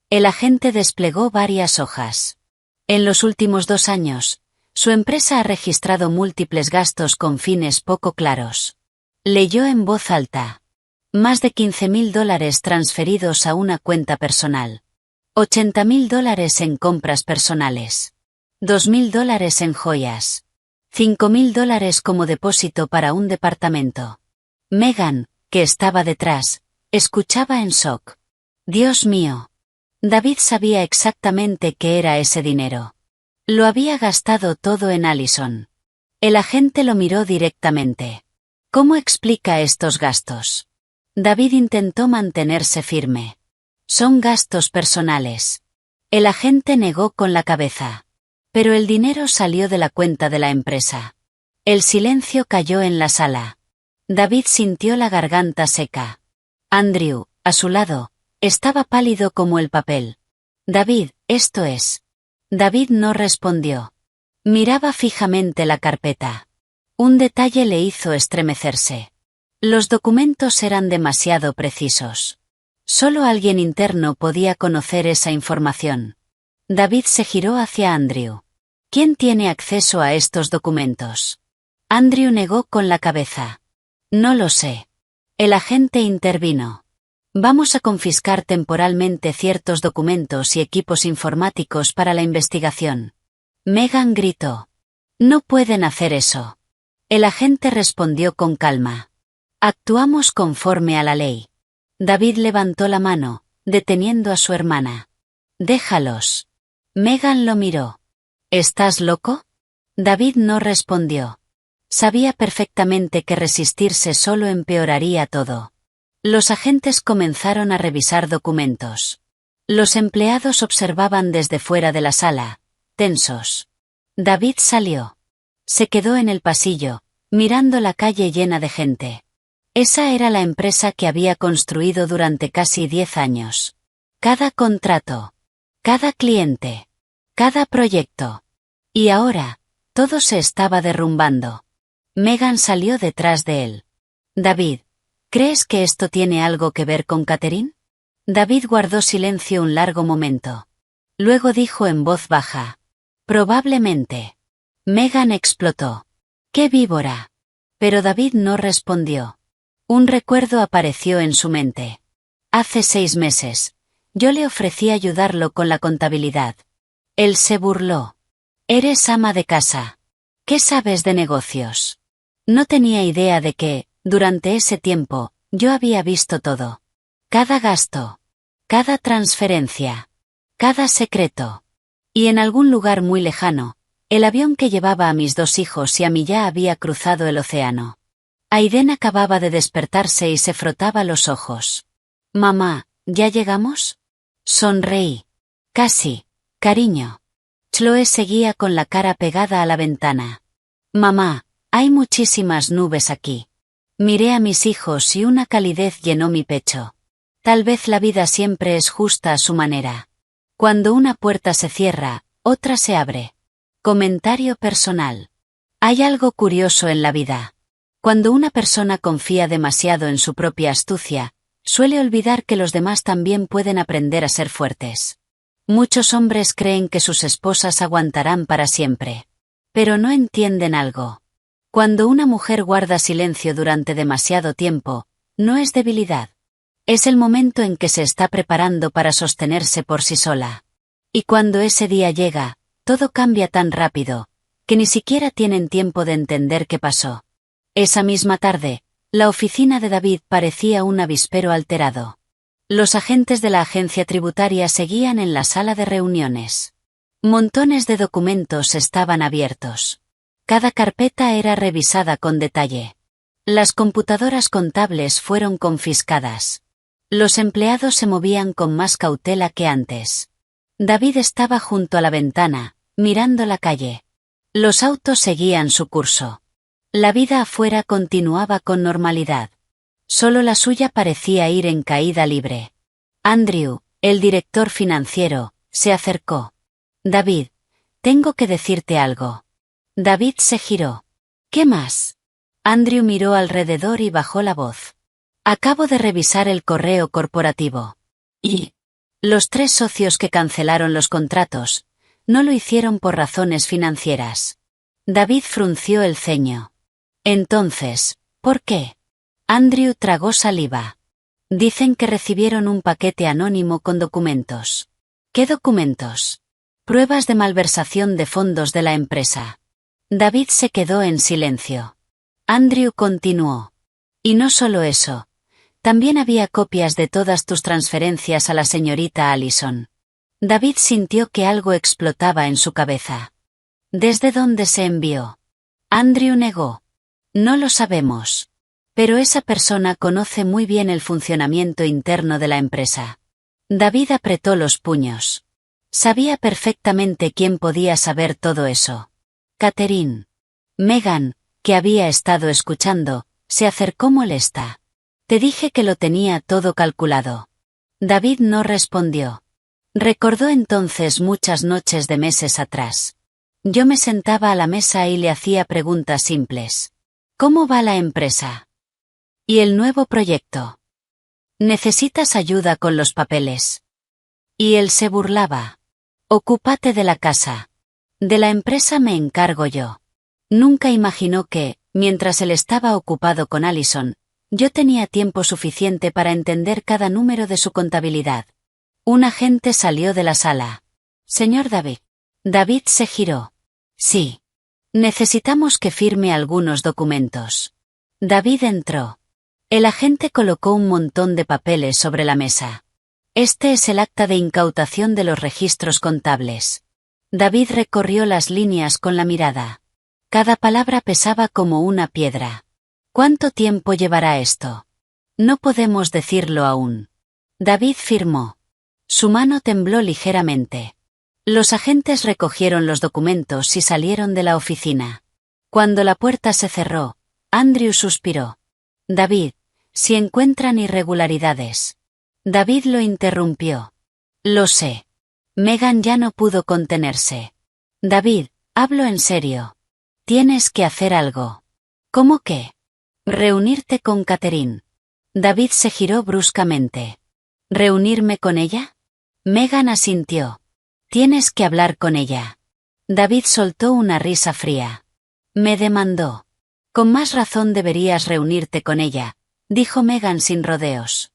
El agente desplegó varias hojas. En los últimos 2 años, su empresa ha registrado múltiples gastos con fines poco claros. Leyó en voz alta. Más de $15.000 transferidos a una cuenta personal. $80.000 en compras personales. $2.000 en joyas. $5.000 como depósito para un departamento. Megan, que estaba detrás, escuchaba en shock. Dios mío. David sabía exactamente qué era ese dinero. Lo había gastado todo en Allison. El agente lo miró directamente. ¿Cómo explica estos gastos? David intentó mantenerse firme. Son gastos personales. El agente negó con la cabeza. Pero el dinero salió de la cuenta de la empresa. El silencio cayó en la sala. David sintió la garganta seca. Andrew, a su lado, estaba pálido como el papel. David, esto es. David no respondió. Miraba fijamente la carpeta. Un detalle le hizo estremecerse. Los documentos eran demasiado precisos. Solo alguien interno podía conocer esa información. David se giró hacia Andrew. ¿Quién tiene acceso a estos documentos? Andrew negó con la cabeza. No lo sé. El agente intervino. Vamos a confiscar temporalmente ciertos documentos y equipos informáticos para la investigación. Megan gritó. No pueden hacer eso. El agente respondió con calma. Actuamos conforme a la ley. David levantó la mano, deteniendo a su hermana. Déjalos. Megan lo miró. ¿Estás loco? David no respondió. Sabía perfectamente que resistirse solo empeoraría todo. Los agentes comenzaron a revisar documentos. Los empleados observaban desde fuera de la sala, tensos. David salió. Se quedó en el pasillo, mirando la calle llena de gente. Esa era la empresa que había construido durante casi 10 años. Cada contrato. Cada cliente. Cada proyecto. Y ahora, todo se estaba derrumbando. Megan salió detrás de él. David, ¿crees que esto tiene algo que ver con Catherine? David guardó silencio un largo momento. Luego dijo en voz baja. Probablemente. Megan explotó. ¡Qué víbora! Pero David no respondió. Un recuerdo apareció en su mente. Hace 6 meses, yo le ofrecí ayudarlo con la contabilidad. Él se burló. Eres ama de casa. ¿Qué sabes de negocios? No tenía idea de que, durante ese tiempo, yo había visto todo. Cada gasto. Cada transferencia. Cada secreto. Y en algún lugar muy lejano, el avión que llevaba a mis 2 hijos y a mí ya había cruzado el océano. Aiden acababa de despertarse y se frotaba los ojos. Mamá, ¿ya llegamos? Sonreí. Casi, cariño. Chloe seguía con la cara pegada a la ventana. Mamá, hay muchísimas nubes aquí. Miré a mis hijos y una calidez llenó mi pecho. Tal vez la vida siempre es justa a su manera. Cuando una puerta se cierra, otra se abre. Comentario personal. Hay algo curioso en la vida. Cuando una persona confía demasiado en su propia astucia, suele olvidar que los demás también pueden aprender a ser fuertes. Muchos hombres creen que sus esposas aguantarán para siempre. Pero no entienden algo. Cuando una mujer guarda silencio durante demasiado tiempo, no es debilidad. Es el momento en que se está preparando para sostenerse por sí sola. Y cuando ese día llega, todo cambia tan rápido, que ni siquiera tienen tiempo de entender qué pasó. Esa misma tarde, la oficina de David parecía un avispero alterado. Los agentes de la agencia tributaria seguían en la sala de reuniones. Montones de documentos estaban abiertos. Cada carpeta era revisada con detalle. Las computadoras contables fueron confiscadas. Los empleados se movían con más cautela que antes. David estaba junto a la ventana, mirando la calle. Los autos seguían su curso. La vida afuera continuaba con normalidad. Solo la suya parecía ir en caída libre. Andrew, el director financiero, se acercó. David, tengo que decirte algo. David se giró. ¿Qué más? Andrew miró alrededor y bajó la voz. Acabo de revisar el correo corporativo. Y los 3 socios que cancelaron los contratos no lo hicieron por razones financieras. David frunció el ceño. Entonces, ¿por qué? Andrew tragó saliva. Dicen que recibieron un paquete anónimo con documentos. ¿Qué documentos? Pruebas de malversación de fondos de la empresa. David se quedó en silencio. Andrew continuó. Y no solo eso. También había copias de todas tus transferencias a la señorita Allison. David sintió que algo explotaba en su cabeza. ¿Desde dónde se envió? Andrew negó. No lo sabemos. Pero esa persona conoce muy bien el funcionamiento interno de la empresa. David apretó los puños. Sabía perfectamente quién podía saber todo eso. Catherine. Megan, que había estado escuchando, se acercó molesta. Te dije que lo tenía todo calculado. David no respondió. Recordó entonces muchas noches de meses atrás. Yo me sentaba a la mesa y le hacía preguntas simples. ¿Cómo va la empresa? ¿Y el nuevo proyecto? ¿Necesitas ayuda con los papeles? Y él se burlaba. Ocúpate de la casa. De la empresa me encargo yo. Nunca imaginó que, mientras él estaba ocupado con Allison, yo tenía tiempo suficiente para entender cada número de su contabilidad. Un agente salió de la sala. Señor David. David se giró. Sí. Necesitamos que firme algunos documentos. David entró. El agente colocó un montón de papeles sobre la mesa. Este es el acta de incautación de los registros contables. David recorrió las líneas con la mirada. Cada palabra pesaba como una piedra. ¿Cuánto tiempo llevará esto? No podemos decirlo aún. David firmó. Su mano tembló ligeramente. Los agentes recogieron los documentos y salieron de la oficina. Cuando la puerta se cerró, Andrew suspiró. David, si encuentran irregularidades. David lo interrumpió. Lo sé. Megan ya no pudo contenerse. David, hablo en serio. Tienes que hacer algo. ¿Cómo qué? Reunirte con Catherine. David se giró bruscamente. ¿Reunirme con ella? Megan asintió. Tienes que hablar con ella. David soltó una risa fría. Me demandó. Con más razón deberías reunirte con ella, dijo Megan sin rodeos.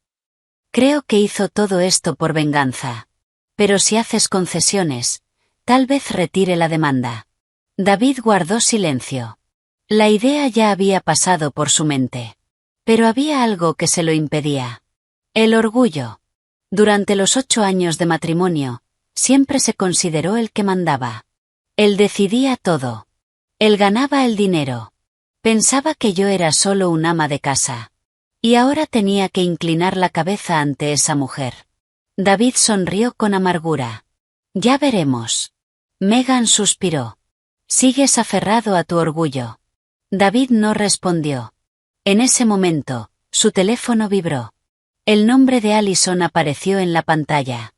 Creo que hizo todo esto por venganza. Pero si haces concesiones, tal vez retire la demanda. David guardó silencio. La idea ya había pasado por su mente. Pero había algo que se lo impedía. El orgullo. Durante los 8 años de matrimonio, siempre se consideró el que mandaba. Él decidía todo. Él ganaba el dinero. Pensaba que yo era solo un ama de casa. Y ahora tenía que inclinar la cabeza ante esa mujer. David sonrió con amargura. Ya veremos. Megan suspiró. Sigues aferrado a tu orgullo. David no respondió. En ese momento, su teléfono vibró. El nombre de Allison apareció en la pantalla.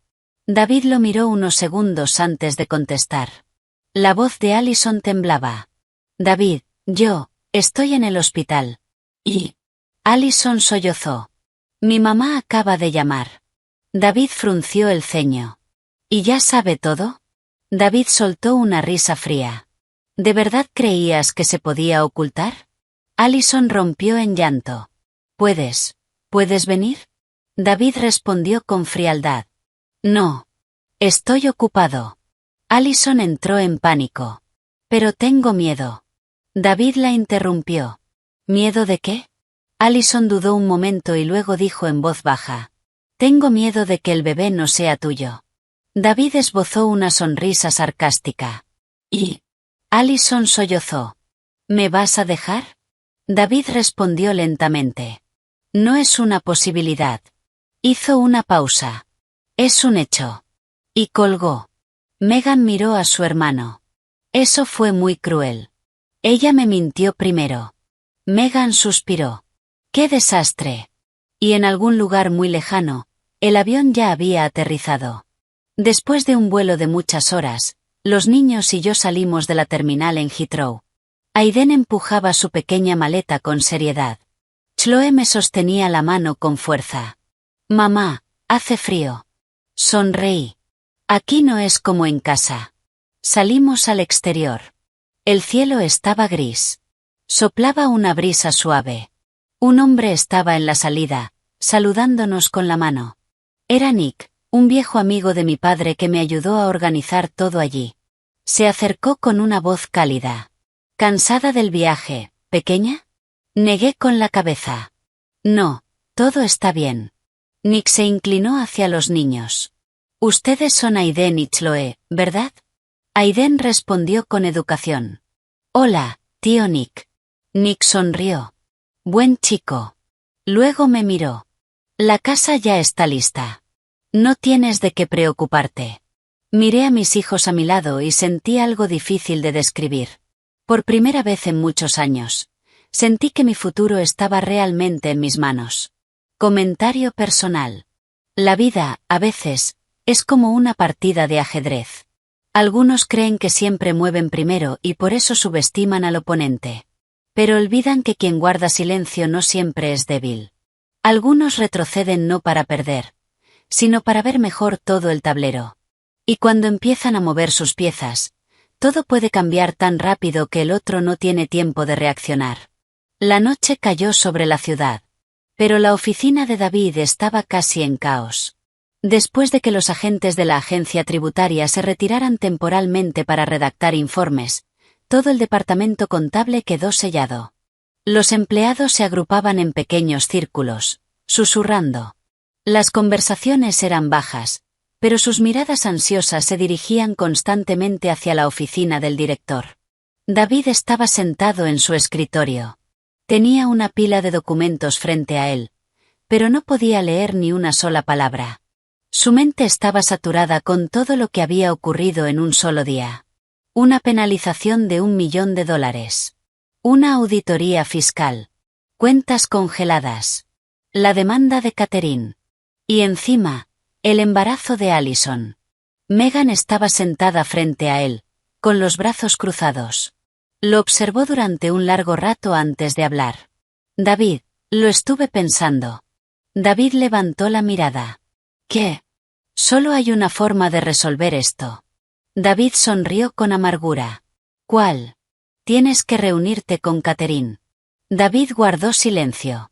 David lo miró unos segundos antes de contestar. La voz de Allison temblaba. David, yo, estoy en el hospital. Y Allison sollozó. Mi mamá acaba de llamar. David frunció el ceño. ¿Y ya sabe todo? David soltó una risa fría. ¿De verdad creías que se podía ocultar? Allison rompió en llanto. ¿Puedes venir? David respondió con frialdad. No. Estoy ocupado. Allison entró en pánico. Pero tengo miedo. David la interrumpió. ¿Miedo de qué? Allison dudó un momento y luego dijo en voz baja. Tengo miedo de que el bebé no sea tuyo. David esbozó una sonrisa sarcástica. ¿Y? Allison sollozó. ¿Me vas a dejar? David respondió lentamente. No es una posibilidad. Hizo una pausa. Es un hecho. Y colgó. Megan miró a su hermano. Eso fue muy cruel. Ella me mintió primero. Megan suspiró. ¡Qué desastre! Y en algún lugar muy lejano, el avión ya había aterrizado. Después de un vuelo de muchas horas, los niños y yo salimos de la terminal en Heathrow. Aiden empujaba su pequeña maleta con seriedad. Chloe me sostenía la mano con fuerza. Mamá, hace frío. Sonreí. Aquí no es como en casa. Salimos al exterior. El cielo estaba gris. Soplaba una brisa suave. Un hombre estaba en la salida, saludándonos con la mano. Era Nick, un viejo amigo de mi padre que me ayudó a organizar todo allí. Se acercó con una voz cálida. ¿Cansada del viaje, pequeña? Negué con la cabeza. No, todo está bien. Nick se inclinó hacia los niños. Ustedes son Aiden y Chloe, ¿verdad? Aiden respondió con educación. Hola, tío Nick. Nick sonrió. Buen chico. Luego me miró. La casa ya está lista. No tienes de qué preocuparte. Miré a mis hijos a mi lado y sentí algo difícil de describir. Por primera vez en muchos años, sentí que mi futuro estaba realmente en mis manos. Comentario personal. La vida, a veces, es como una partida de ajedrez. Algunos creen que siempre mueven primero y por eso subestiman al oponente. Pero olvidan que quien guarda silencio no siempre es débil. Algunos retroceden no para perder, sino para ver mejor todo el tablero. Y cuando empiezan a mover sus piezas, todo puede cambiar tan rápido que el otro no tiene tiempo de reaccionar. La noche cayó sobre la ciudad. Pero la oficina de David estaba casi en caos. Después de que los agentes de la agencia tributaria se retiraran temporalmente para redactar informes, todo el departamento contable quedó sellado. Los empleados se agrupaban en pequeños círculos, susurrando. Las conversaciones eran bajas, pero sus miradas ansiosas se dirigían constantemente hacia la oficina del director. David estaba sentado en su escritorio. Tenía una pila de documentos frente a él, pero no podía leer ni una sola palabra. Su mente estaba saturada con todo lo que había ocurrido en un solo día. Una penalización de $1 millón. Una auditoría fiscal. Cuentas congeladas. La demanda de Catherine. Y encima, el embarazo de Allison. Megan estaba sentada frente a él, con los brazos cruzados. Lo observó durante un largo rato antes de hablar. David, lo estuve pensando. David levantó la mirada. ¿Qué? Solo hay una forma de resolver esto. David sonrió con amargura. ¿Cuál? Tienes que reunirte con Catherine. David guardó silencio.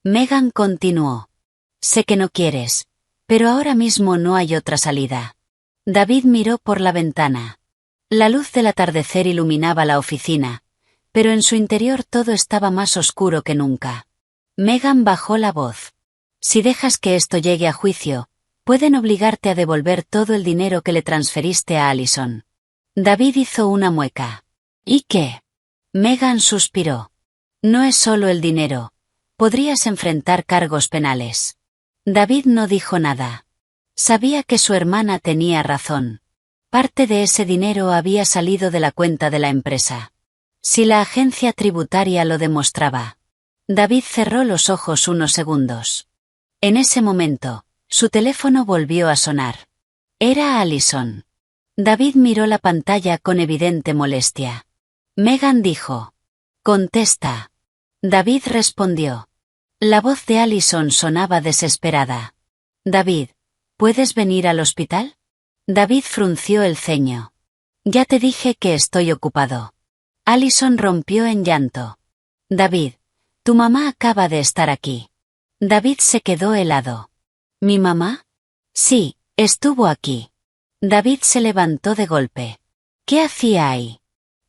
Megan continuó. Sé que no quieres, pero ahora mismo no hay otra salida. David miró por la ventana. La luz del atardecer iluminaba la oficina, pero en su interior todo estaba más oscuro que nunca. Megan bajó la voz. Si dejas que esto llegue a juicio, pueden obligarte a devolver todo el dinero que le transferiste a Allison. David hizo una mueca. ¿Y qué? Megan suspiró. No es solo el dinero. Podrías enfrentar cargos penales. David no dijo nada. Sabía que su hermana tenía razón. Parte de ese dinero había salido de la cuenta de la empresa. Si la agencia tributaria lo demostraba. David cerró los ojos unos segundos. En ese momento, su teléfono volvió a sonar. Era Allison. David miró la pantalla con evidente molestia. Megan dijo. Contesta. David respondió. La voz de Allison sonaba desesperada. David, ¿puedes venir al hospital? David frunció el ceño. Ya te dije que estoy ocupado. Allison rompió en llanto. David, tu mamá acaba de estar aquí. David se quedó helado. ¿Mi mamá? Sí, estuvo aquí. David se levantó de golpe. ¿Qué hacía ahí?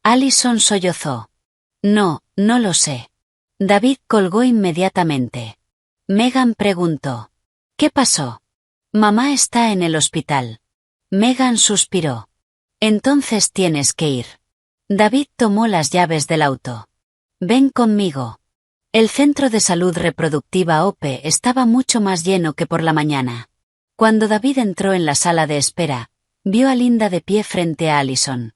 Allison sollozó. No, no lo sé. David colgó inmediatamente. Megan preguntó. ¿Qué pasó? Mamá está en el hospital. Megan suspiró. Entonces tienes que ir. David tomó las llaves del auto. Ven conmigo. El centro de salud reproductiva OPE estaba mucho más lleno que por la mañana. Cuando David entró en la sala de espera, vio a Linda de pie frente a Allison.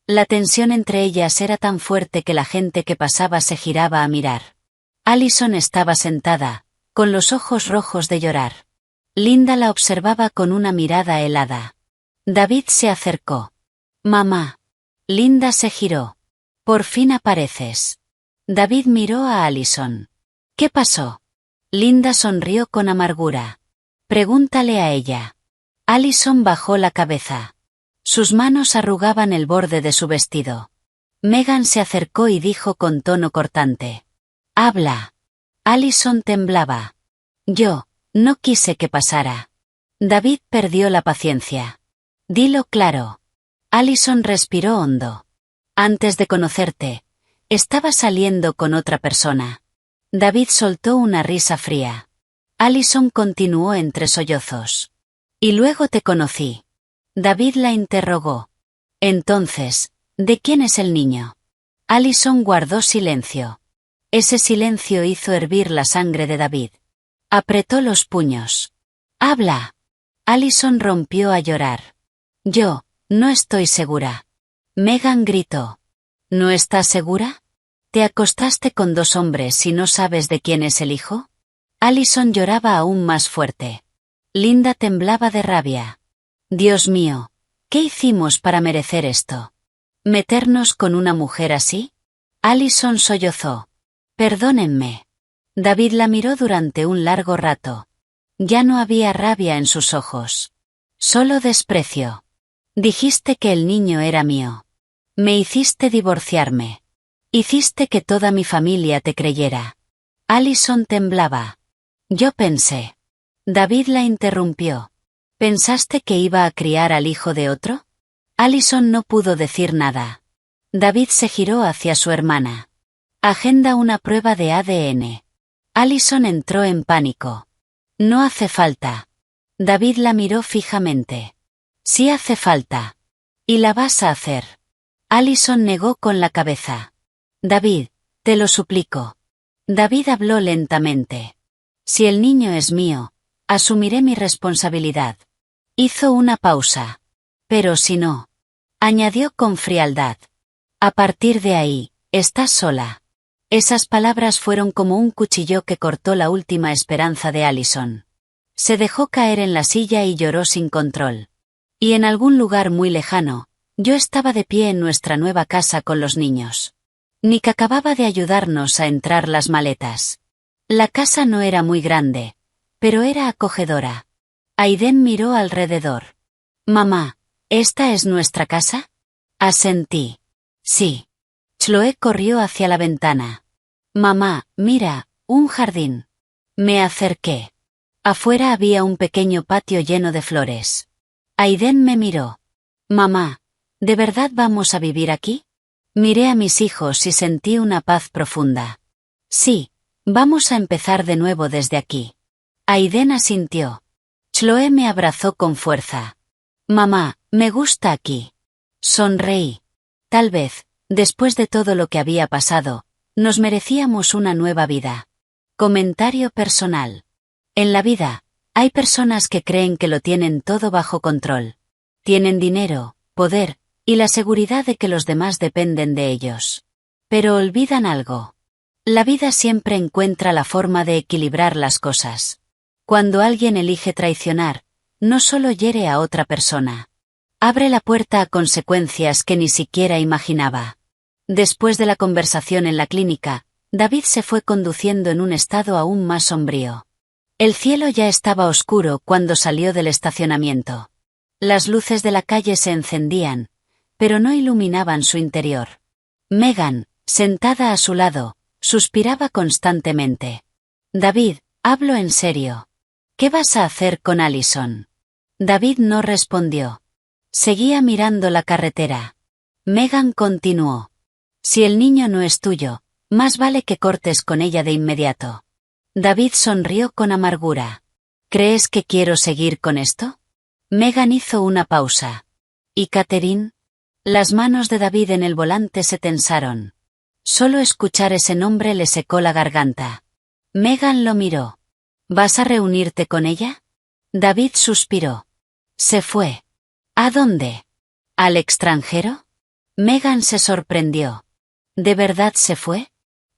La tensión entre ellas era tan fuerte que la gente que pasaba se giraba a mirar. Allison estaba sentada, con los ojos rojos de llorar. Linda la observaba con una mirada helada. David se acercó. Mamá. Linda se giró. Por fin apareces. David miró a Allison. ¿Qué pasó? Linda sonrió con amargura. Pregúntale a ella. Allison bajó la cabeza. Sus manos arrugaban el borde de su vestido. Megan se acercó y dijo con tono cortante. Habla. Allison temblaba. Yo, no quise que pasara. David perdió la paciencia. Dilo claro. Allison respiró hondo. Antes de conocerte, estaba saliendo con otra persona. David soltó una risa fría. Allison continuó entre sollozos. Y luego te conocí. David la interrogó. Entonces, ¿de quién es el niño? Allison guardó silencio. Ese silencio hizo hervir la sangre de David. Apretó los puños. ¡Habla! Allison rompió a llorar. Yo, no estoy segura. Megan gritó. ¿No estás segura? ¿Te acostaste con 2 hombres y no sabes de quién es el hijo? Allison lloraba aún más fuerte. Linda temblaba de rabia. Dios mío, ¿qué hicimos para merecer esto? ¿Meternos con una mujer así? Allison sollozó. Perdónenme. David la miró durante un largo rato. Ya no había rabia en sus ojos. Solo desprecio. Dijiste que el niño era mío. Me hiciste divorciarme. Hiciste que toda mi familia te creyera. Allison temblaba. Yo pensé. David la interrumpió. ¿Pensaste que iba a criar al hijo de otro? Allison no pudo decir nada. David se giró hacia su hermana. Agenda una prueba de ADN. Allison entró en pánico. No hace falta. David la miró fijamente. Sí hace falta. ¿Y la vas a hacer? Allison negó con la cabeza. David, te lo suplico. David habló lentamente. Si el niño es mío, asumiré mi responsabilidad. Hizo una pausa. Pero si no, añadió con frialdad. A partir de ahí, estás sola. Esas palabras fueron como un cuchillo que cortó la última esperanza de Allison. Se dejó caer en la silla y lloró sin control. Y en algún lugar muy lejano, yo estaba de pie en nuestra nueva casa con los niños. Nick acababa de ayudarnos a entrar las maletas. La casa no era muy grande, pero era acogedora. Aiden miró alrededor. Mamá, ¿esta es nuestra casa? Asentí. Sí. Chloe corrió hacia la ventana. Mamá, mira, un jardín. Me acerqué. Afuera había un pequeño patio lleno de flores. Aiden me miró. Mamá, ¿de verdad vamos a vivir aquí? Miré a mis hijos y sentí una paz profunda. Sí, vamos a empezar de nuevo desde aquí. Aiden asintió. Chloe me abrazó con fuerza. Mamá, me gusta aquí. Sonreí. Tal vez, después de todo lo que había pasado, nos merecíamos una nueva vida. Comentario personal. En la vida, hay personas que creen que lo tienen todo bajo control. Tienen dinero, poder, y la seguridad de que los demás dependen de ellos. Pero olvidan algo. La vida siempre encuentra la forma de equilibrar las cosas. Cuando alguien elige traicionar, no solo hiere a otra persona. Abre la puerta a consecuencias que ni siquiera imaginaba. Después de la conversación en la clínica, David se fue conduciendo en un estado aún más sombrío. El cielo ya estaba oscuro cuando salió del estacionamiento. Las luces de la calle se encendían, pero no iluminaban su interior. Megan, sentada a su lado, suspiraba constantemente. David, hablo en serio. ¿Qué vas a hacer con Allison? David no respondió. Seguía mirando la carretera. Megan continuó. Si el niño no es tuyo, más vale que cortes con ella de inmediato. David sonrió con amargura. ¿Crees que quiero seguir con esto? Megan hizo una pausa. ¿Y Catherine? Las manos de David en el volante se tensaron. Solo escuchar ese nombre le secó la garganta. Megan lo miró. ¿Vas a reunirte con ella? David suspiró. Se fue. ¿A dónde? ¿Al extranjero? Megan se sorprendió. ¿De verdad se fue?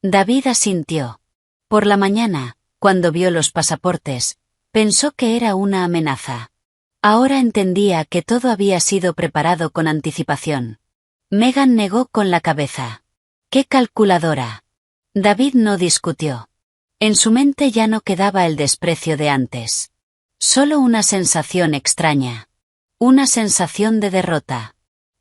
David asintió. Por la mañana, cuando vio los pasaportes, pensó que era una amenaza. Ahora entendía que todo había sido preparado con anticipación. Megan negó con la cabeza. ¡Qué calculadora! David no discutió. En su mente ya no quedaba el desprecio de antes. Solo una sensación extraña. Una sensación de derrota.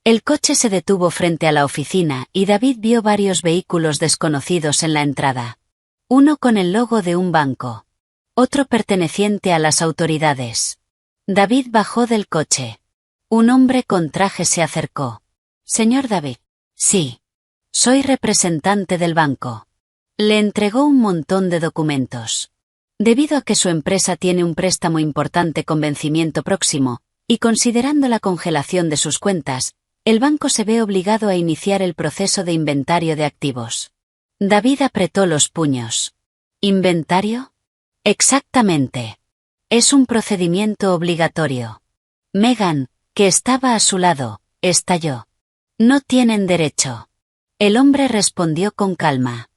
El coche se detuvo frente a la oficina y David vio varios vehículos desconocidos en la entrada. Uno con el logo de un banco. Otro perteneciente a las autoridades. David bajó del coche. Un hombre con traje se acercó. «Señor David». «Sí. Soy representante del banco». Le entregó un montón de documentos. Debido a que su empresa tiene un préstamo importante con vencimiento próximo, y considerando la congelación de sus cuentas, el banco se ve obligado a iniciar el proceso de inventario de activos. David apretó los puños. ¿Inventario? Exactamente. Es un procedimiento obligatorio. Megan, que estaba a su lado, estalló. No tienen derecho. El hombre respondió con calma.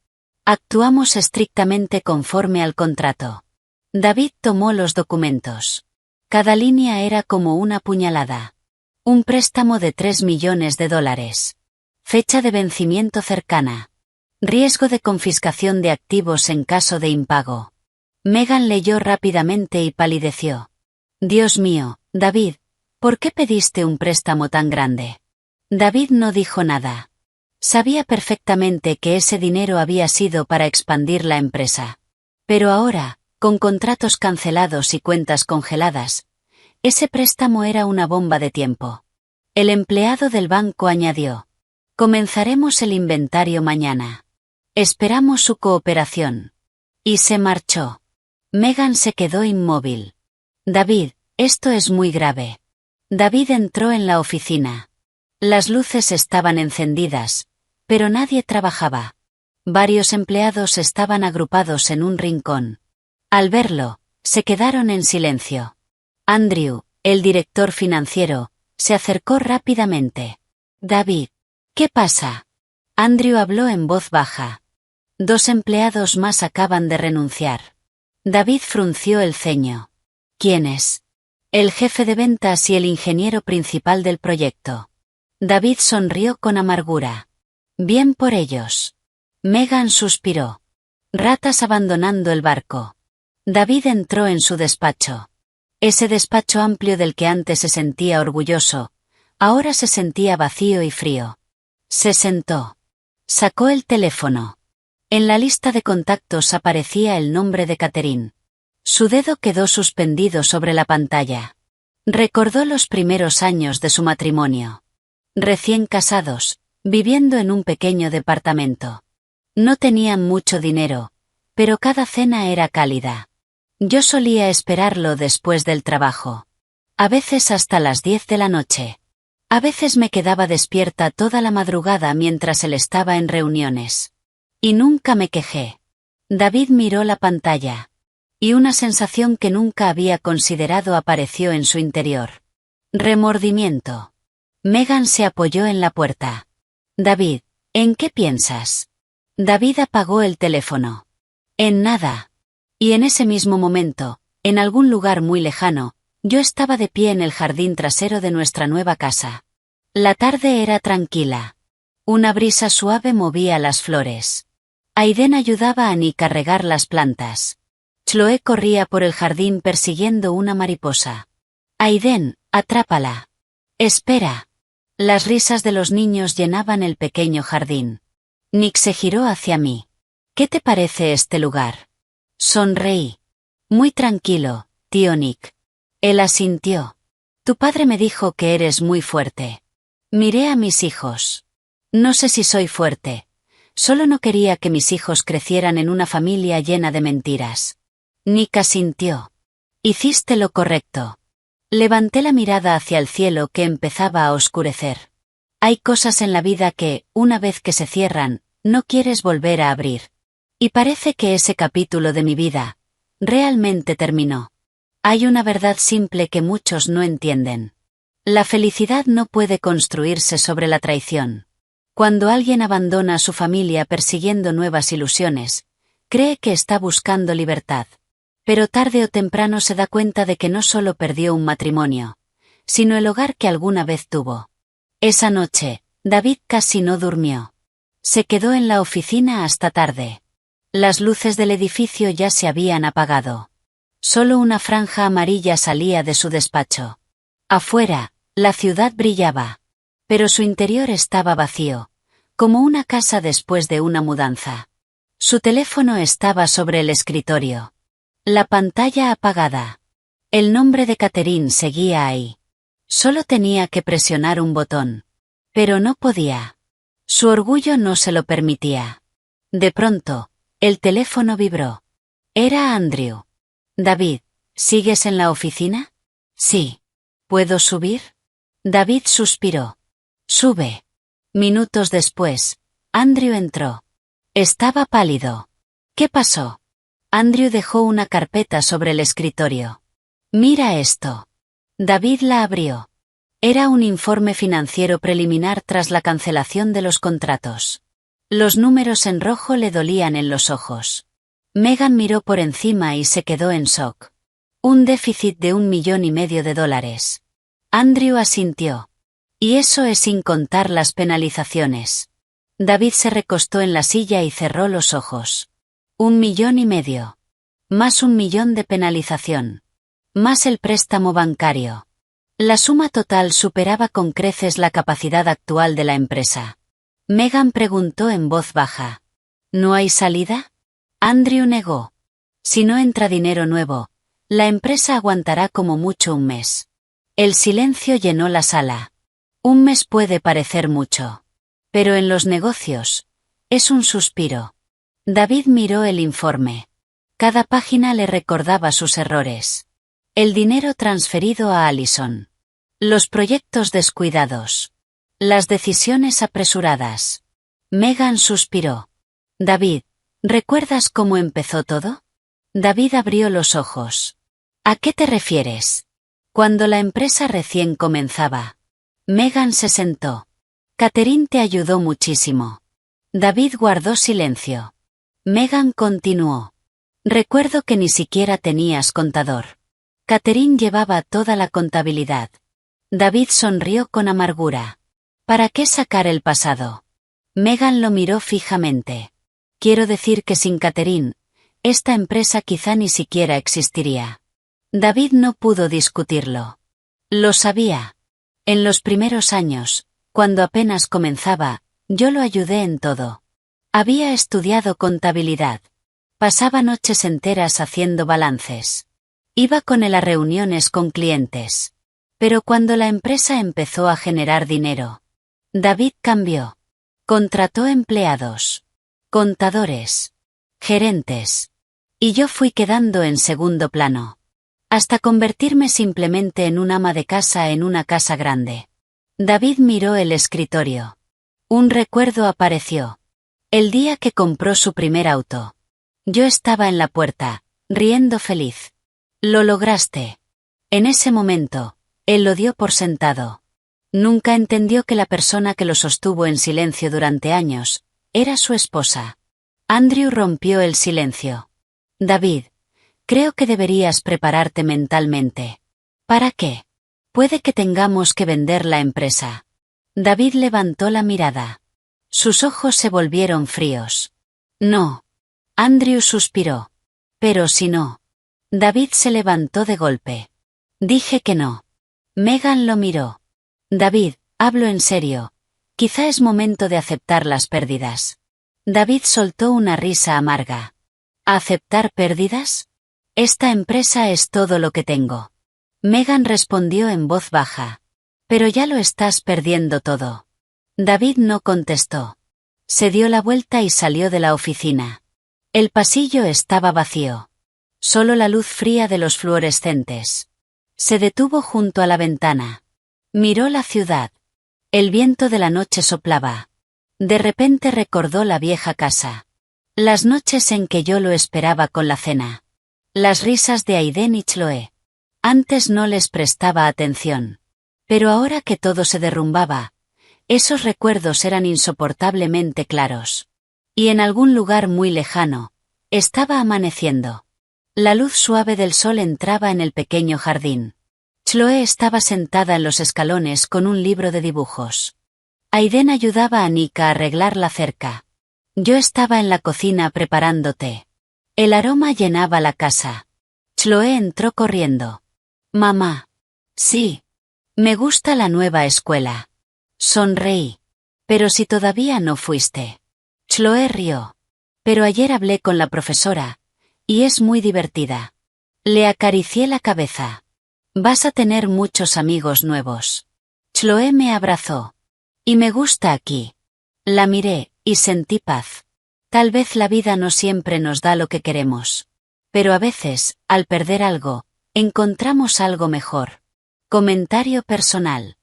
Actuamos estrictamente conforme al contrato. David tomó los documentos. Cada línea era como una puñalada. Un préstamo de $3 millones. Fecha de vencimiento cercana. Riesgo de confiscación de activos en caso de impago. Megan leyó rápidamente y palideció. Dios mío, David, ¿por qué pediste un préstamo tan grande? David no dijo nada. Sabía perfectamente que ese dinero había sido para expandir la empresa. Pero ahora, con contratos cancelados y cuentas congeladas, ese préstamo era una bomba de tiempo. El empleado del banco añadió. Comenzaremos el inventario mañana. Esperamos su cooperación. Y se marchó. Megan se quedó inmóvil. David, esto es muy grave. David entró en la oficina. Las luces estaban encendidas, pero nadie trabajaba. Varios empleados estaban agrupados en un rincón. Al verlo, se quedaron en silencio. Andrew, el director financiero, se acercó rápidamente. David, ¿qué pasa? Andrew habló en voz baja. 2 empleados más acaban de renunciar. David frunció el ceño. ¿Quiénes? El jefe de ventas y el ingeniero principal del proyecto. David sonrió con amargura. Bien por ellos. Megan suspiró. Ratas abandonando el barco. David entró en su despacho. Ese despacho amplio del que antes se sentía orgulloso, ahora se sentía vacío y frío. Se sentó. Sacó el teléfono. En la lista de contactos aparecía el nombre de Catherine. Su dedo quedó suspendido sobre la pantalla. Recordó los primeros años de su matrimonio. Recién casados, viviendo en un pequeño departamento. No tenían mucho dinero, pero cada cena era cálida. Yo solía esperarlo después del trabajo. A veces hasta las 10 de la noche. A veces me quedaba despierta toda la madrugada mientras él estaba en reuniones. Y nunca me quejé. David miró la pantalla. Y una sensación que nunca había considerado apareció en su interior. Remordimiento. Megan se apoyó en la puerta. David, ¿en qué piensas? David apagó el teléfono. En nada. Y en ese mismo momento, en algún lugar muy lejano, yo estaba de pie en el jardín trasero de nuestra nueva casa. La tarde era tranquila. Una brisa suave movía las flores. Aiden ayudaba a Nick a regar las plantas. Chloe corría por el jardín persiguiendo una mariposa. Aiden, atrápala. Espera. Las risas de los niños llenaban el pequeño jardín. Nick se giró hacia mí. ¿Qué te parece este lugar? Sonreí. Muy tranquilo, tío Nick. Él asintió. Tu padre me dijo que eres muy fuerte. Miré a mis hijos. No sé si soy fuerte. Solo no quería que mis hijos crecieran en una familia llena de mentiras. Nick asintió. Hiciste lo correcto. Levanté la mirada hacia el cielo que empezaba a oscurecer. Hay cosas en la vida que, una vez que se cierran, no quieres volver a abrir. Y parece que ese capítulo de mi vida, realmente terminó. Hay una verdad simple que muchos no entienden. La felicidad no puede construirse sobre la traición. Cuando alguien abandona a su familia persiguiendo nuevas ilusiones, cree que está buscando libertad. Pero tarde o temprano se da cuenta de que no solo perdió un matrimonio, sino el hogar que alguna vez tuvo. Esa noche, David casi no durmió. Se quedó en la oficina hasta tarde. Las luces del edificio ya se habían apagado. Solo una franja amarilla salía de su despacho. Afuera, la ciudad brillaba. Pero su interior estaba vacío, como una casa después de una mudanza. Su teléfono estaba sobre el escritorio. La pantalla apagada. El nombre de Catherine seguía ahí. Solo tenía que presionar un botón. Pero no podía. Su orgullo no se lo permitía. De pronto, el teléfono vibró. Era Andrew. David, ¿sigues en la oficina? Sí. ¿Puedo subir? David suspiró. Sube. Minutos después, Andrew entró. Estaba pálido. ¿Qué pasó? Andrew dejó una carpeta sobre el escritorio. Mira esto. David la abrió. Era un informe financiero preliminar tras la cancelación de los contratos. Los números en rojo le dolían en los ojos. Megan miró por encima y se quedó en shock. Un déficit de $1,500,000. Andrew asintió. Y eso es sin contar las penalizaciones. David se recostó en la silla y cerró los ojos. $1,500,000. Más $1,000,000 de penalización. Más el préstamo bancario. La suma total superaba con creces la capacidad actual de la empresa. Megan preguntó en voz baja. ¿No hay salida? Andrew negó. Si no entra dinero nuevo, la empresa aguantará como mucho un mes. El silencio llenó la sala. Un mes puede parecer mucho. Pero en los negocios, es un suspiro. David miró el informe. Cada página le recordaba sus errores. El dinero transferido a Allison. Los proyectos descuidados. Las decisiones apresuradas. Megan suspiró. David, ¿recuerdas cómo empezó todo? David abrió los ojos. ¿A qué te refieres? Cuando la empresa recién comenzaba. Megan se sentó. Catherine te ayudó muchísimo. David guardó silencio. Megan continuó. Recuerdo que ni siquiera tenías contador. Catherine llevaba toda la contabilidad. David sonrió con amargura. ¿Para qué sacar el pasado? Megan lo miró fijamente. Quiero decir que sin Catherine, esta empresa quizá ni siquiera existiría. David no pudo discutirlo. Lo sabía. En los primeros años, cuando apenas comenzaba, yo lo ayudé en todo. Había estudiado contabilidad. Pasaba noches enteras haciendo balances. Iba con él a reuniones con clientes. Pero cuando la empresa empezó a generar dinero, David cambió. Contrató empleados, contadores, gerentes. Y yo fui quedando en segundo plano. Hasta convertirme simplemente en un ama de casa en una casa grande. David miró el escritorio. Un recuerdo apareció. El día que compró su primer auto. Yo estaba en la puerta, riendo feliz. Lo lograste. En ese momento, él lo dio por sentado. Nunca entendió que la persona que lo sostuvo en silencio durante años, era su esposa. Andrew rompió el silencio. David, creo que deberías prepararte mentalmente. ¿Para qué? Puede que tengamos que vender la empresa. David levantó la mirada. Sus ojos se volvieron fríos. No. Andrew suspiró. Pero si no. David se levantó de golpe. Dije que no. Megan lo miró. David, hablo en serio. Quizá es momento de aceptar las pérdidas. David soltó una risa amarga. ¿Aceptar pérdidas? Esta empresa es todo lo que tengo. Megan respondió en voz baja. Pero ya lo estás perdiendo todo. David no contestó. Se dio la vuelta y salió de la oficina. El pasillo estaba vacío. Solo la luz fría de los fluorescentes. Se detuvo junto a la ventana. Miró la ciudad. El viento de la noche soplaba. De repente recordó la vieja casa. Las noches en que yo lo esperaba con la cena. Las risas de Aiden y Chloe. Antes no les prestaba atención. Pero ahora que todo se derrumbaba, esos recuerdos eran insoportablemente claros. Y en algún lugar muy lejano, estaba amaneciendo. La luz suave del sol entraba en el pequeño jardín. Chloe estaba sentada en los escalones con un libro de dibujos. Aiden ayudaba a Nick a arreglar la cerca. Yo estaba en la cocina preparando té. El aroma llenaba la casa. Chloe entró corriendo. Mamá. Sí. Me gusta la nueva escuela. Sonreí. Pero si todavía no fuiste. Chloe rió. Pero ayer hablé con la profesora. Y es muy divertida. Le acaricié la cabeza. Vas a tener muchos amigos nuevos. Chloe me abrazó. Y me gusta aquí. La miré, y sentí paz. Tal vez la vida no siempre nos da lo que queremos. Pero a veces, al perder algo, encontramos algo mejor. Comentario personal.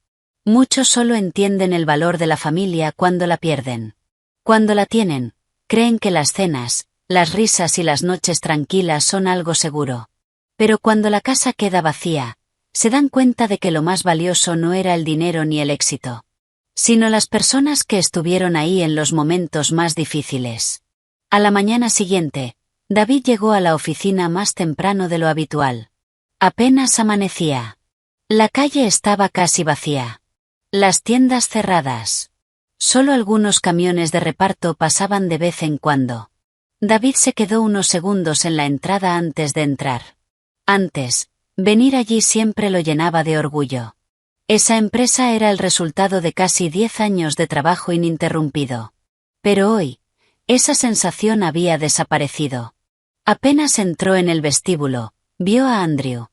Muchos solo entienden el valor de la familia cuando la pierden. Cuando la tienen, creen que las cenas, las risas y las noches tranquilas son algo seguro. Pero cuando la casa queda vacía, se dan cuenta de que lo más valioso no era el dinero ni el éxito, sino las personas que estuvieron ahí en los momentos más difíciles. A la mañana siguiente, David llegó a la oficina más temprano de lo habitual. Apenas amanecía. La calle estaba casi vacía. Las tiendas cerradas. Solo algunos camiones de reparto pasaban de vez en cuando. David se quedó unos segundos en la entrada antes de entrar. Antes, venir allí siempre lo llenaba de orgullo. Esa empresa era el resultado de casi 10 años de trabajo ininterrumpido. Pero hoy, esa sensación había desaparecido. Apenas entró en el vestíbulo, vio a Andrew.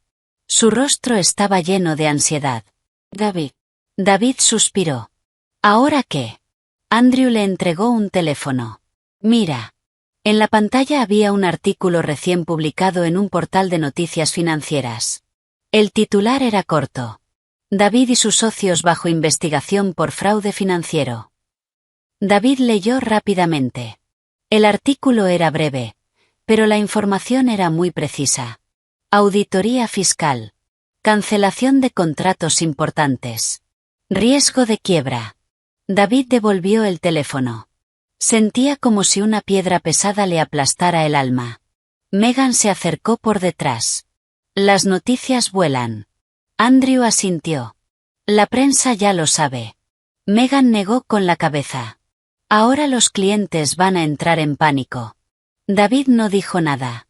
Su rostro estaba lleno de ansiedad. David. David suspiró. ¿Ahora qué? Andrew le entregó un teléfono. Mira. En la pantalla había un artículo recién publicado en un portal de noticias financieras. El titular era corto. David y sus socios bajo investigación por fraude financiero. David leyó rápidamente. El artículo era breve, pero la información era muy precisa. Auditoría fiscal. Cancelación de contratos importantes. Riesgo de quiebra. David devolvió el teléfono. Sentía como si una piedra pesada le aplastara el alma. Megan se acercó por detrás. Las noticias vuelan. Andrew asintió. La prensa ya lo sabe. Megan negó con la cabeza. Ahora los clientes van a entrar en pánico. David no dijo nada.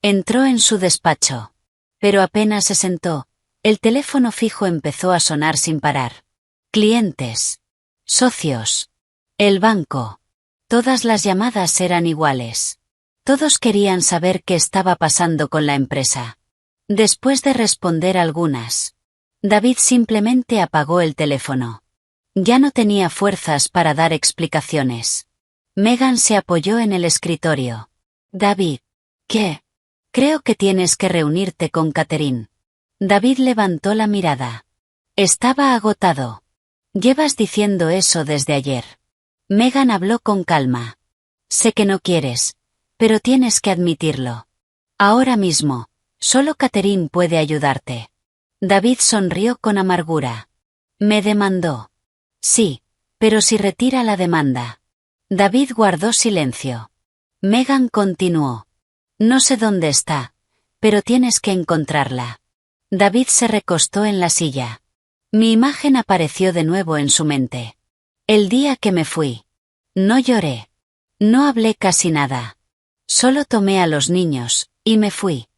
Entró en su despacho. Pero apenas se sentó, el teléfono fijo empezó a sonar sin parar. Clientes. Socios. El banco. Todas las llamadas eran iguales. Todos querían saber qué estaba pasando con la empresa. Después de responder algunas, David simplemente apagó el teléfono. Ya no tenía fuerzas para dar explicaciones. Megan se apoyó en el escritorio. David. ¿Qué? Creo que tienes que reunirte con Catherine. David levantó la mirada. Estaba agotado. Llevas diciendo eso desde ayer. Megan habló con calma. Sé que no quieres, pero tienes que admitirlo. Ahora mismo, solo Catherine puede ayudarte. David sonrió con amargura. Me demandó. Sí, pero si retira la demanda. David guardó silencio. Megan continuó. No sé dónde está, pero tienes que encontrarla. David se recostó en la silla. Mi imagen apareció de nuevo en su mente. El día que me fui. No lloré. No hablé casi nada. Solo tomé a los niños, y me fui.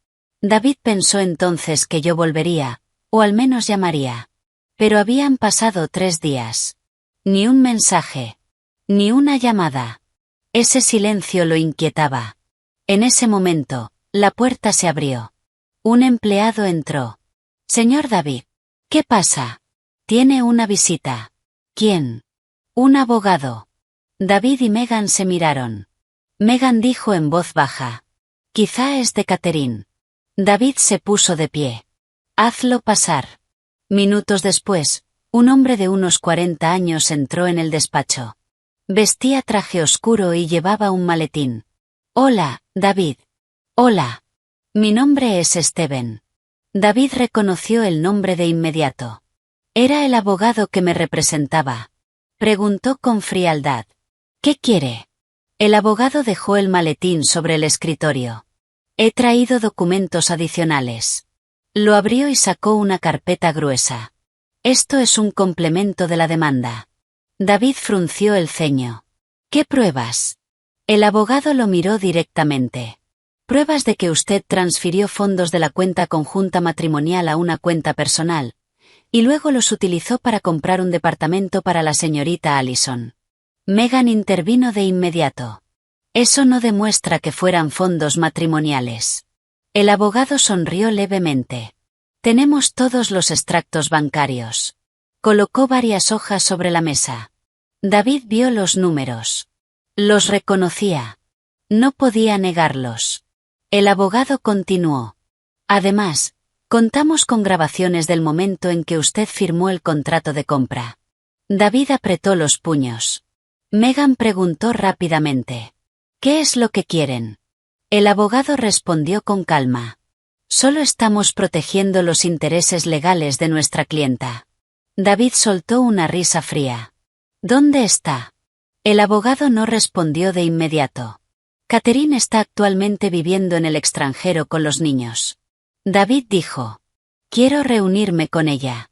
David pensó entonces que yo volvería, o al menos llamaría. Pero habían pasado 3 días. Ni un mensaje. Ni una llamada. Ese silencio lo inquietaba. En ese momento, la puerta se abrió. Un empleado entró. Señor David. ¿Qué pasa? Tiene una visita. ¿Quién? Un abogado. David y Megan se miraron. Megan dijo en voz baja. Quizá es de Catherine. David se puso de pie. Hazlo pasar. Minutos después, un hombre de unos 40 años entró en el despacho. Vestía traje oscuro y llevaba un maletín. Hola, David. Hola. Mi nombre es Steven. David reconoció el nombre de inmediato. Era el abogado que me representaba. Preguntó con frialdad. ¿Qué quiere? El abogado dejó el maletín sobre el escritorio. He traído documentos adicionales. Lo abrió y sacó una carpeta gruesa. Esto es un complemento de la demanda. David frunció el ceño. ¿Qué pruebas? El abogado lo miró directamente. Pruebas de que usted transfirió fondos de la cuenta conjunta matrimonial a una cuenta personal, y luego los utilizó para comprar un departamento para la señorita Allison. Megan intervino de inmediato. Eso no demuestra que fueran fondos matrimoniales. El abogado sonrió levemente. Tenemos todos los extractos bancarios. Colocó varias hojas sobre la mesa. David vio los números. Los reconocía. No podía negarlos. El abogado continuó. Además, contamos con grabaciones del momento en que usted firmó el contrato de compra. David apretó los puños. Megan preguntó rápidamente. ¿Qué es lo que quieren? El abogado respondió con calma. Solo estamos protegiendo los intereses legales de nuestra clienta. David soltó una risa fría. ¿Dónde está? El abogado no respondió de inmediato. Catherine está actualmente viviendo en el extranjero con los niños. David dijo. Quiero reunirme con ella.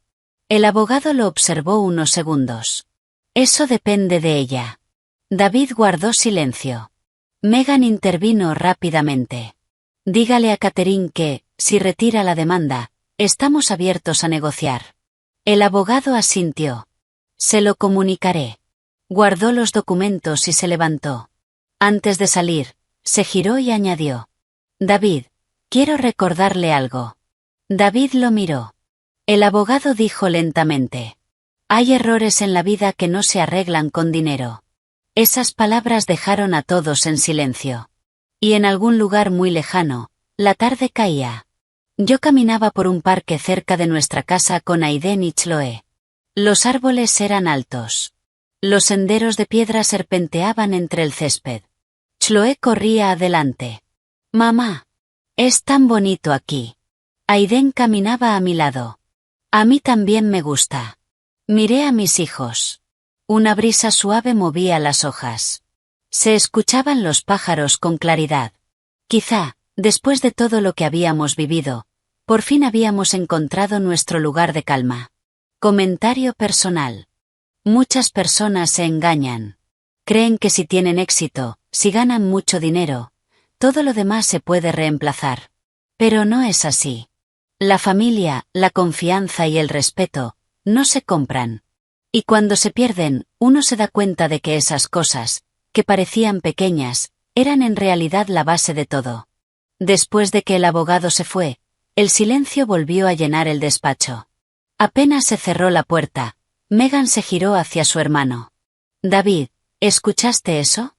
El abogado lo observó unos segundos. Eso depende de ella. David guardó silencio. Megan intervino rápidamente. Dígale a Catherine que, si retira la demanda, estamos abiertos a negociar. El abogado asintió. Se lo comunicaré. Guardó los documentos y se levantó. Antes de salir, se giró y añadió. David, quiero recordarle algo. David lo miró. El abogado dijo lentamente. Hay errores en la vida que no se arreglan con dinero. Esas palabras dejaron a todos en silencio. Y en algún lugar muy lejano, la tarde caía. Yo caminaba por un parque cerca de nuestra casa con Aiden y Chloe. Los árboles eran altos. Los senderos de piedra serpenteaban entre el césped. Chloe corría adelante. Mamá. Es tan bonito aquí. Aiden caminaba a mi lado. A mí también me gusta. Miré a mis hijos. Una brisa suave movía las hojas. Se escuchaban los pájaros con claridad. Quizá, después de todo lo que habíamos vivido, por fin habíamos encontrado nuestro lugar de calma. Comentario personal. Muchas personas se engañan. Creen que si tienen éxito, si ganan mucho dinero, todo lo demás se puede reemplazar. Pero no es así. La familia, la confianza y el respeto, no se compran. Y cuando se pierden, uno se da cuenta de que esas cosas, que parecían pequeñas, eran en realidad la base de todo. Después de que el abogado se fue, el silencio volvió a llenar el despacho. Apenas se cerró la puerta, Megan se giró hacia su hermano. David, ¿escuchaste eso?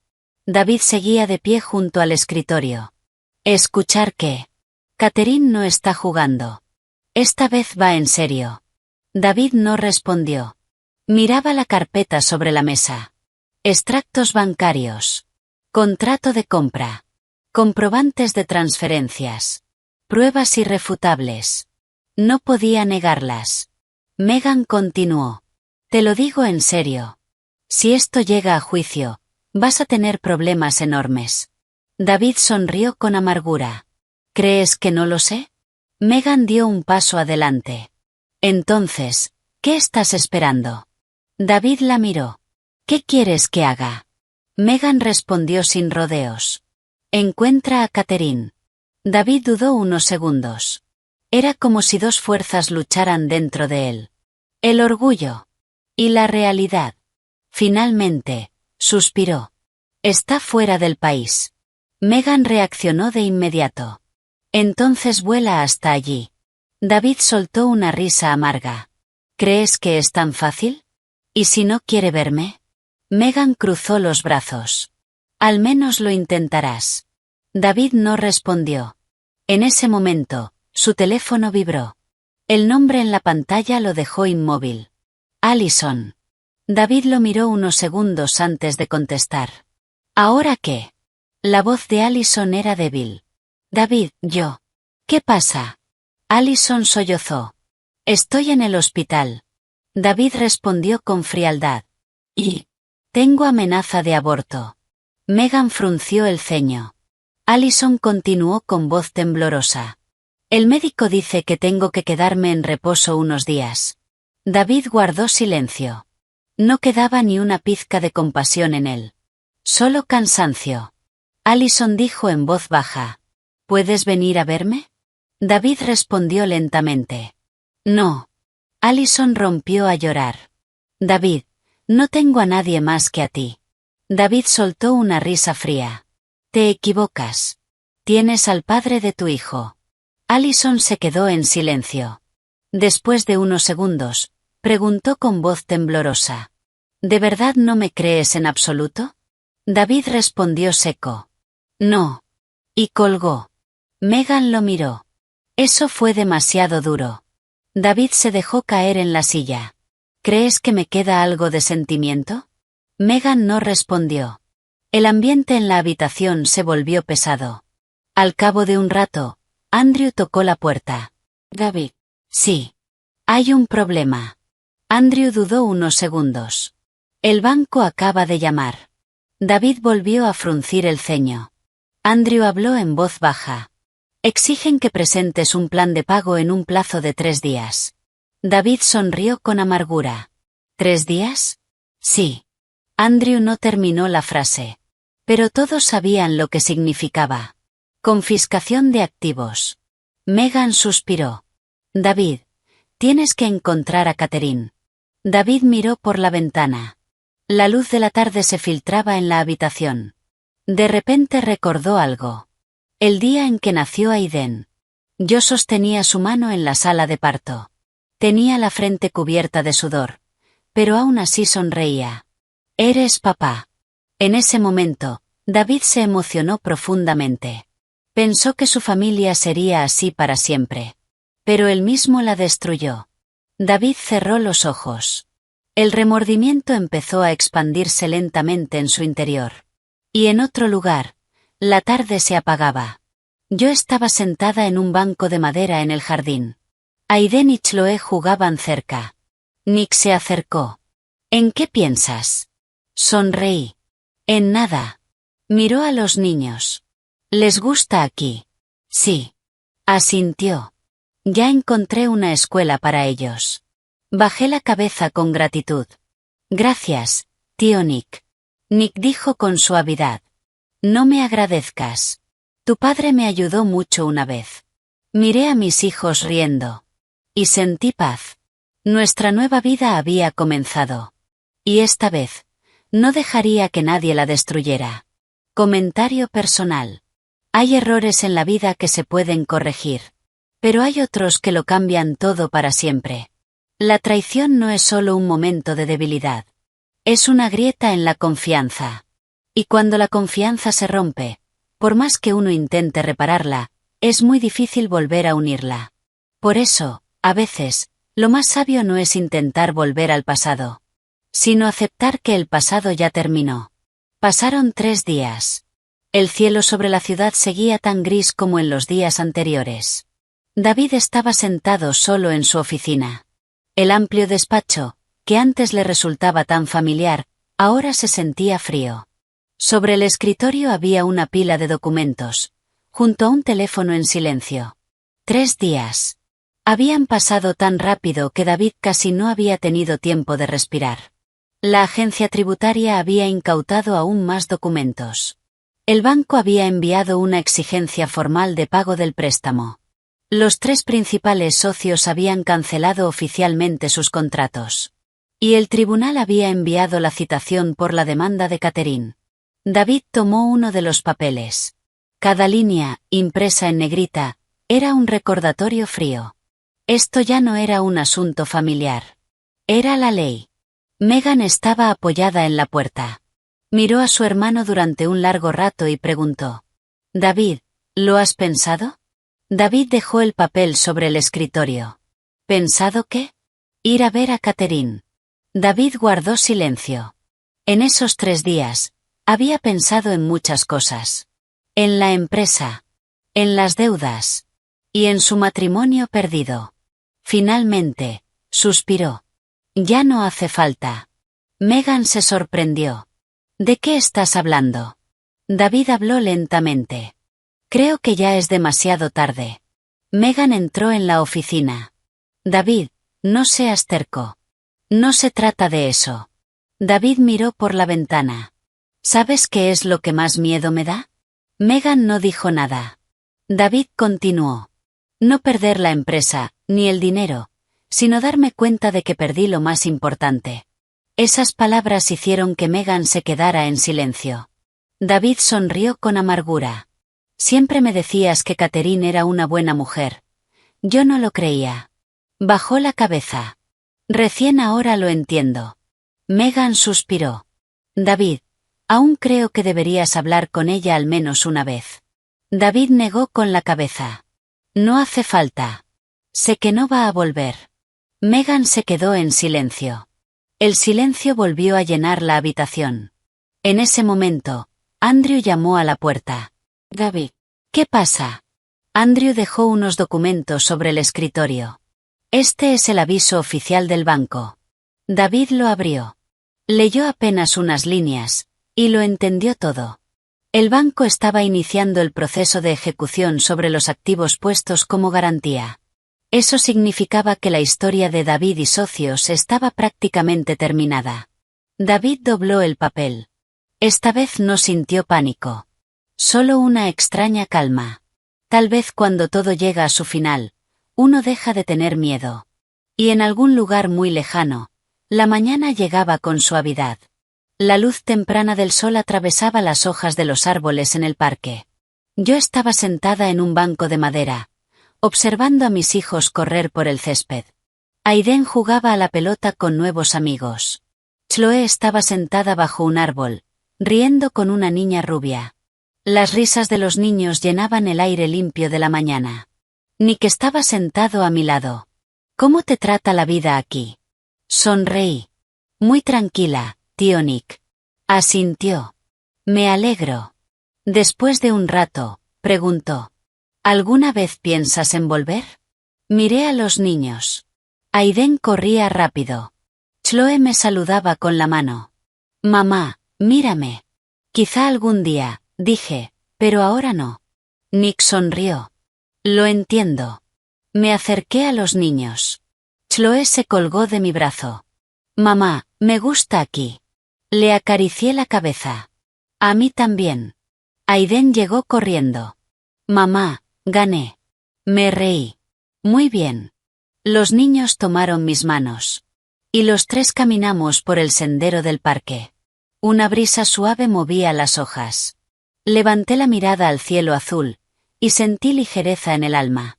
David seguía de pie junto al escritorio. ¿Escuchar qué? Catherine no está jugando. Esta vez va en serio. David no respondió. Miraba la carpeta sobre la mesa. Extractos bancarios. Contrato de compra. Comprobantes de transferencias. Pruebas irrefutables. No podía negarlas. Megan continuó. Te lo digo en serio. Si esto llega a juicio, vas a tener problemas enormes. David sonrió con amargura. ¿Crees que no lo sé? Megan dio un paso adelante. Entonces, ¿qué estás esperando? David la miró. ¿Qué quieres que haga? Megan respondió sin rodeos. Encuentra a Catherine. David dudó unos segundos. Era como si dos fuerzas lucharan dentro de él. El orgullo. Y la realidad. Finalmente, suspiró. Está fuera del país. Megan reaccionó de inmediato. Entonces vuela hasta allí. David soltó una risa amarga. ¿Crees que es tan fácil? ¿Y si no quiere verme? Megan cruzó los brazos. Al menos lo intentarás. David no respondió. En ese momento, su teléfono vibró. El nombre en la pantalla lo dejó inmóvil. Allison. David lo miró unos segundos antes de contestar. ¿Ahora qué? La voz de Allison era débil. David, yo. ¿Qué pasa? Allison sollozó. Estoy en el hospital. David respondió con frialdad. Y tengo amenaza de aborto. Megan frunció el ceño. Allison continuó con voz temblorosa. El médico dice que tengo que quedarme en reposo unos días. David guardó silencio. No quedaba ni una pizca de compasión en él. Solo cansancio. Allison dijo en voz baja. ¿Puedes venir a verme? David respondió lentamente. No. Allison rompió a llorar. David, no tengo a nadie más que a ti. David soltó una risa fría. Te equivocas. Tienes al padre de tu hijo. Allison se quedó en silencio. Después de unos segundos, preguntó con voz temblorosa. ¿De verdad no me crees en absoluto? David respondió seco. No. Y colgó. Megan lo miró. Eso fue demasiado duro. David se dejó caer en la silla. ¿Crees que me queda algo de sentimiento? Megan no respondió. El ambiente en la habitación se volvió pesado. Al cabo de un rato, Andrew tocó la puerta. David. Sí. Hay un problema. Andrew dudó unos segundos. El banco acaba de llamar. David volvió a fruncir el ceño. Andrew habló en voz baja. Exigen que presentes un plan de pago en un plazo de 3 días. David sonrió con amargura. ¿3 días? Sí. Andrew no terminó la frase. Pero todos sabían lo que significaba. Confiscación de activos. Megan suspiró. David, tienes que encontrar a Catherine. David miró por la ventana. La luz de la tarde se filtraba en la habitación. De repente recordó algo. El día en que nació Aiden. Yo sostenía su mano en la sala de parto. Tenía la frente cubierta de sudor, pero aún así sonreía. Eres papá. En ese momento, David se emocionó profundamente. Pensó que su familia sería así para siempre. Pero él mismo la destruyó. David cerró los ojos. El remordimiento empezó a expandirse lentamente en su interior. Y en otro lugar, la tarde se apagaba. Yo estaba sentada en un banco de madera en el jardín. Aiden y Chloe jugaban cerca. Nick se acercó. ¿En qué piensas? Sonreí. En nada. Miró a los niños. ¿Les gusta aquí? Sí. Asintió. Ya encontré una escuela para ellos. Bajé la cabeza con gratitud. Gracias, tío Nick. Nick dijo con suavidad. No me agradezcas. Tu padre me ayudó mucho una vez. Miré a mis hijos riendo. Y sentí paz. Nuestra nueva vida había comenzado. Y esta vez, no dejaría que nadie la destruyera. Comentario personal. Hay errores en la vida que se pueden corregir. Pero hay otros que lo cambian todo para siempre. La traición no es solo un momento de debilidad. Es una grieta en la confianza. Y cuando la confianza se rompe, por más que uno intente repararla, es muy difícil volver a unirla. Por eso, a veces, lo más sabio no es intentar volver al pasado, sino aceptar que el pasado ya terminó. Pasaron 3 días. El cielo sobre la ciudad seguía tan gris como en los días anteriores. David estaba sentado solo en su oficina. El amplio despacho, que antes le resultaba tan familiar, ahora se sentía frío. Sobre el escritorio había una pila de documentos, junto a un teléfono en silencio. 3 días. Habían pasado tan rápido que David casi no había tenido tiempo de respirar. La agencia tributaria había incautado aún más documentos. El banco había enviado una exigencia formal de pago del préstamo. Los 3 principales socios habían cancelado oficialmente sus contratos. Y el tribunal había enviado la citación por la demanda de Catherine. David tomó uno de los papeles. Cada línea, impresa en negrita, era un recordatorio frío. Esto ya no era un asunto familiar. Era la ley. Megan estaba apoyada en la puerta. Miró a su hermano durante un largo rato y preguntó. David, ¿lo has pensado? David dejó el papel sobre el escritorio. ¿Pensado qué? Ir a ver a Catherine. David guardó silencio. En esos 3 días, había pensado en muchas cosas. En la empresa. En las deudas. Y en su matrimonio perdido. Finalmente, suspiró. Ya no hace falta. Megan se sorprendió. ¿De qué estás hablando? David habló lentamente. Creo que ya es demasiado tarde. Megan entró en la oficina. David, no seas terco. No se trata de eso. David miró por la ventana. ¿Sabes qué es lo que más miedo me da? Megan no dijo nada. David continuó. No perder la empresa, ni el dinero, sino darme cuenta de que perdí lo más importante. Esas palabras hicieron que Megan se quedara en silencio. David sonrió con amargura. Siempre me decías que Catherine era una buena mujer. Yo no lo creía. Bajó la cabeza. Recién ahora lo entiendo. Megan suspiró. David, aún creo que deberías hablar con ella al menos una vez. David negó con la cabeza. No hace falta. Sé que no va a volver. Megan se quedó en silencio. El silencio volvió a llenar la habitación. En ese momento, Andrew llamó a la puerta. David, ¿qué pasa? Andrew dejó unos documentos sobre el escritorio. Este es el aviso oficial del banco. David lo abrió. Leyó apenas unas líneas, y lo entendió todo. El banco estaba iniciando el proceso de ejecución sobre los activos puestos como garantía. Eso significaba que la historia de David y socios estaba prácticamente terminada. David dobló el papel. Esta vez no sintió pánico. Solo una extraña calma. Tal vez cuando todo llega a su final, uno deja de tener miedo. Y en algún lugar muy lejano, la mañana llegaba con suavidad. La luz temprana del sol atravesaba las hojas de los árboles en el parque. Yo estaba sentada en un banco de madera, observando a mis hijos correr por el césped. Aiden jugaba a la pelota con nuevos amigos. Chloe estaba sentada bajo un árbol, riendo con una niña rubia. Las risas de los niños llenaban el aire limpio de la mañana. Nick estaba sentado a mi lado. ¿Cómo te trata la vida aquí? Sonreí. Muy tranquila, tío Nick. Asintió. Me alegro. Después de un rato, preguntó. ¿Alguna vez piensas en volver? Miré a los niños. Aiden corría rápido. Chloe me saludaba con la mano. Mamá, mírame. Quizá algún día, dije, pero ahora no. Nick sonrió. Lo entiendo. Me acerqué a los niños. Chloe se colgó de mi brazo. Mamá, me gusta aquí. Le acaricié la cabeza. A mí también. Aiden llegó corriendo. Mamá, gané. Me reí. Muy bien. Los niños tomaron mis manos. Y los tres caminamos por el sendero del parque. Una brisa suave movía las hojas. Levanté la mirada al cielo azul, y sentí ligereza en el alma.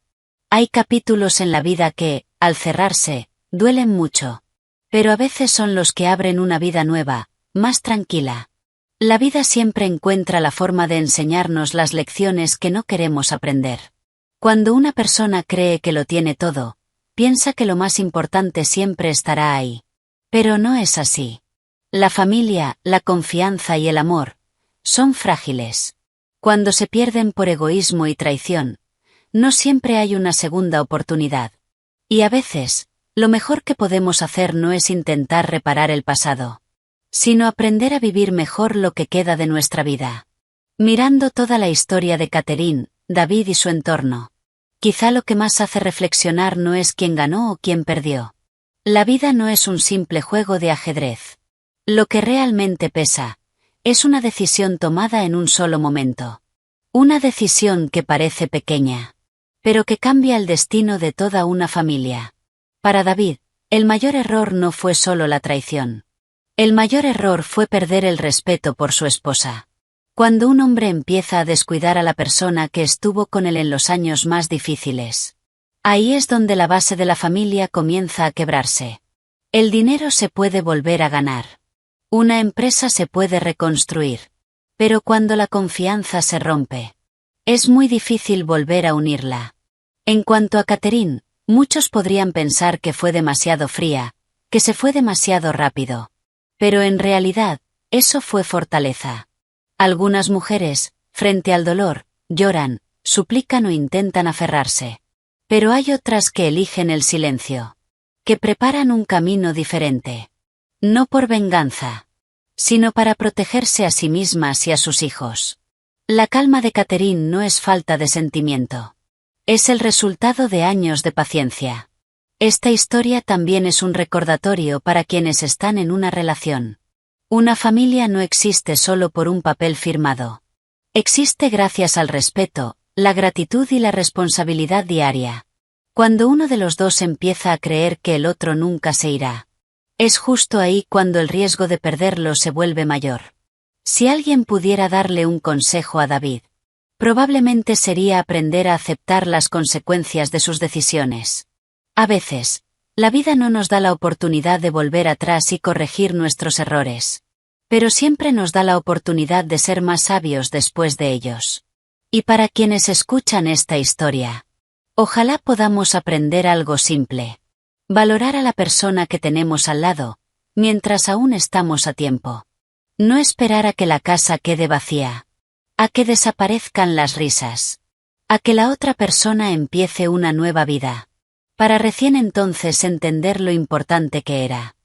Hay capítulos en la vida que, al cerrarse, duelen mucho. Pero a veces son los que abren una vida nueva, más tranquila. La vida siempre encuentra la forma de enseñarnos las lecciones que no queremos aprender. Cuando una persona cree que lo tiene todo, piensa que lo más importante siempre estará ahí. Pero no es así. La familia, la confianza y el amor son frágiles. Cuando se pierden por egoísmo y traición, no siempre hay una segunda oportunidad. Y a veces, lo mejor que podemos hacer no es intentar reparar el pasado, sino aprender a vivir mejor lo que queda de nuestra vida. Mirando toda la historia de Catherine, David y su entorno, quizá lo que más hace reflexionar no es quién ganó o quién perdió. La vida no es un simple juego de ajedrez. Lo que realmente pesa es una decisión tomada en un solo momento. Una decisión que parece pequeña, pero que cambia el destino de toda una familia. Para David, el mayor error no fue solo la traición. El mayor error fue perder el respeto por su esposa. Cuando un hombre empieza a descuidar a la persona que estuvo con él en los años más difíciles, ahí es donde la base de la familia comienza a quebrarse. El dinero se puede volver a ganar. Una empresa se puede reconstruir. Pero cuando la confianza se rompe, es muy difícil volver a unirla. En cuanto a Catherine, muchos podrían pensar que fue demasiado fría, que se fue demasiado rápido. Pero en realidad, eso fue fortaleza. Algunas mujeres, frente al dolor, lloran, suplican o intentan aferrarse. Pero hay otras que eligen el silencio. Que preparan un camino diferente. No por venganza, sino para protegerse a sí mismas y a sus hijos. La calma de Catherine no es falta de sentimiento. Es el resultado de años de paciencia. Esta historia también es un recordatorio para quienes están en una relación. Una familia no existe solo por un papel firmado. Existe gracias al respeto, la gratitud y la responsabilidad diaria. Cuando uno de los dos empieza a creer que el otro nunca se irá, es justo ahí cuando el riesgo de perderlo se vuelve mayor. Si alguien pudiera darle un consejo a David, probablemente sería aprender a aceptar las consecuencias de sus decisiones. A veces, la vida no nos da la oportunidad de volver atrás y corregir nuestros errores, pero siempre nos da la oportunidad de ser más sabios después de ellos. Y para quienes escuchan esta historia, ojalá podamos aprender algo simple: valorar a la persona que tenemos al lado, mientras aún estamos a tiempo. No esperar a que la casa quede vacía, a que desaparezcan las risas, a que la otra persona empiece una nueva vida, para recién entonces entender lo importante que era.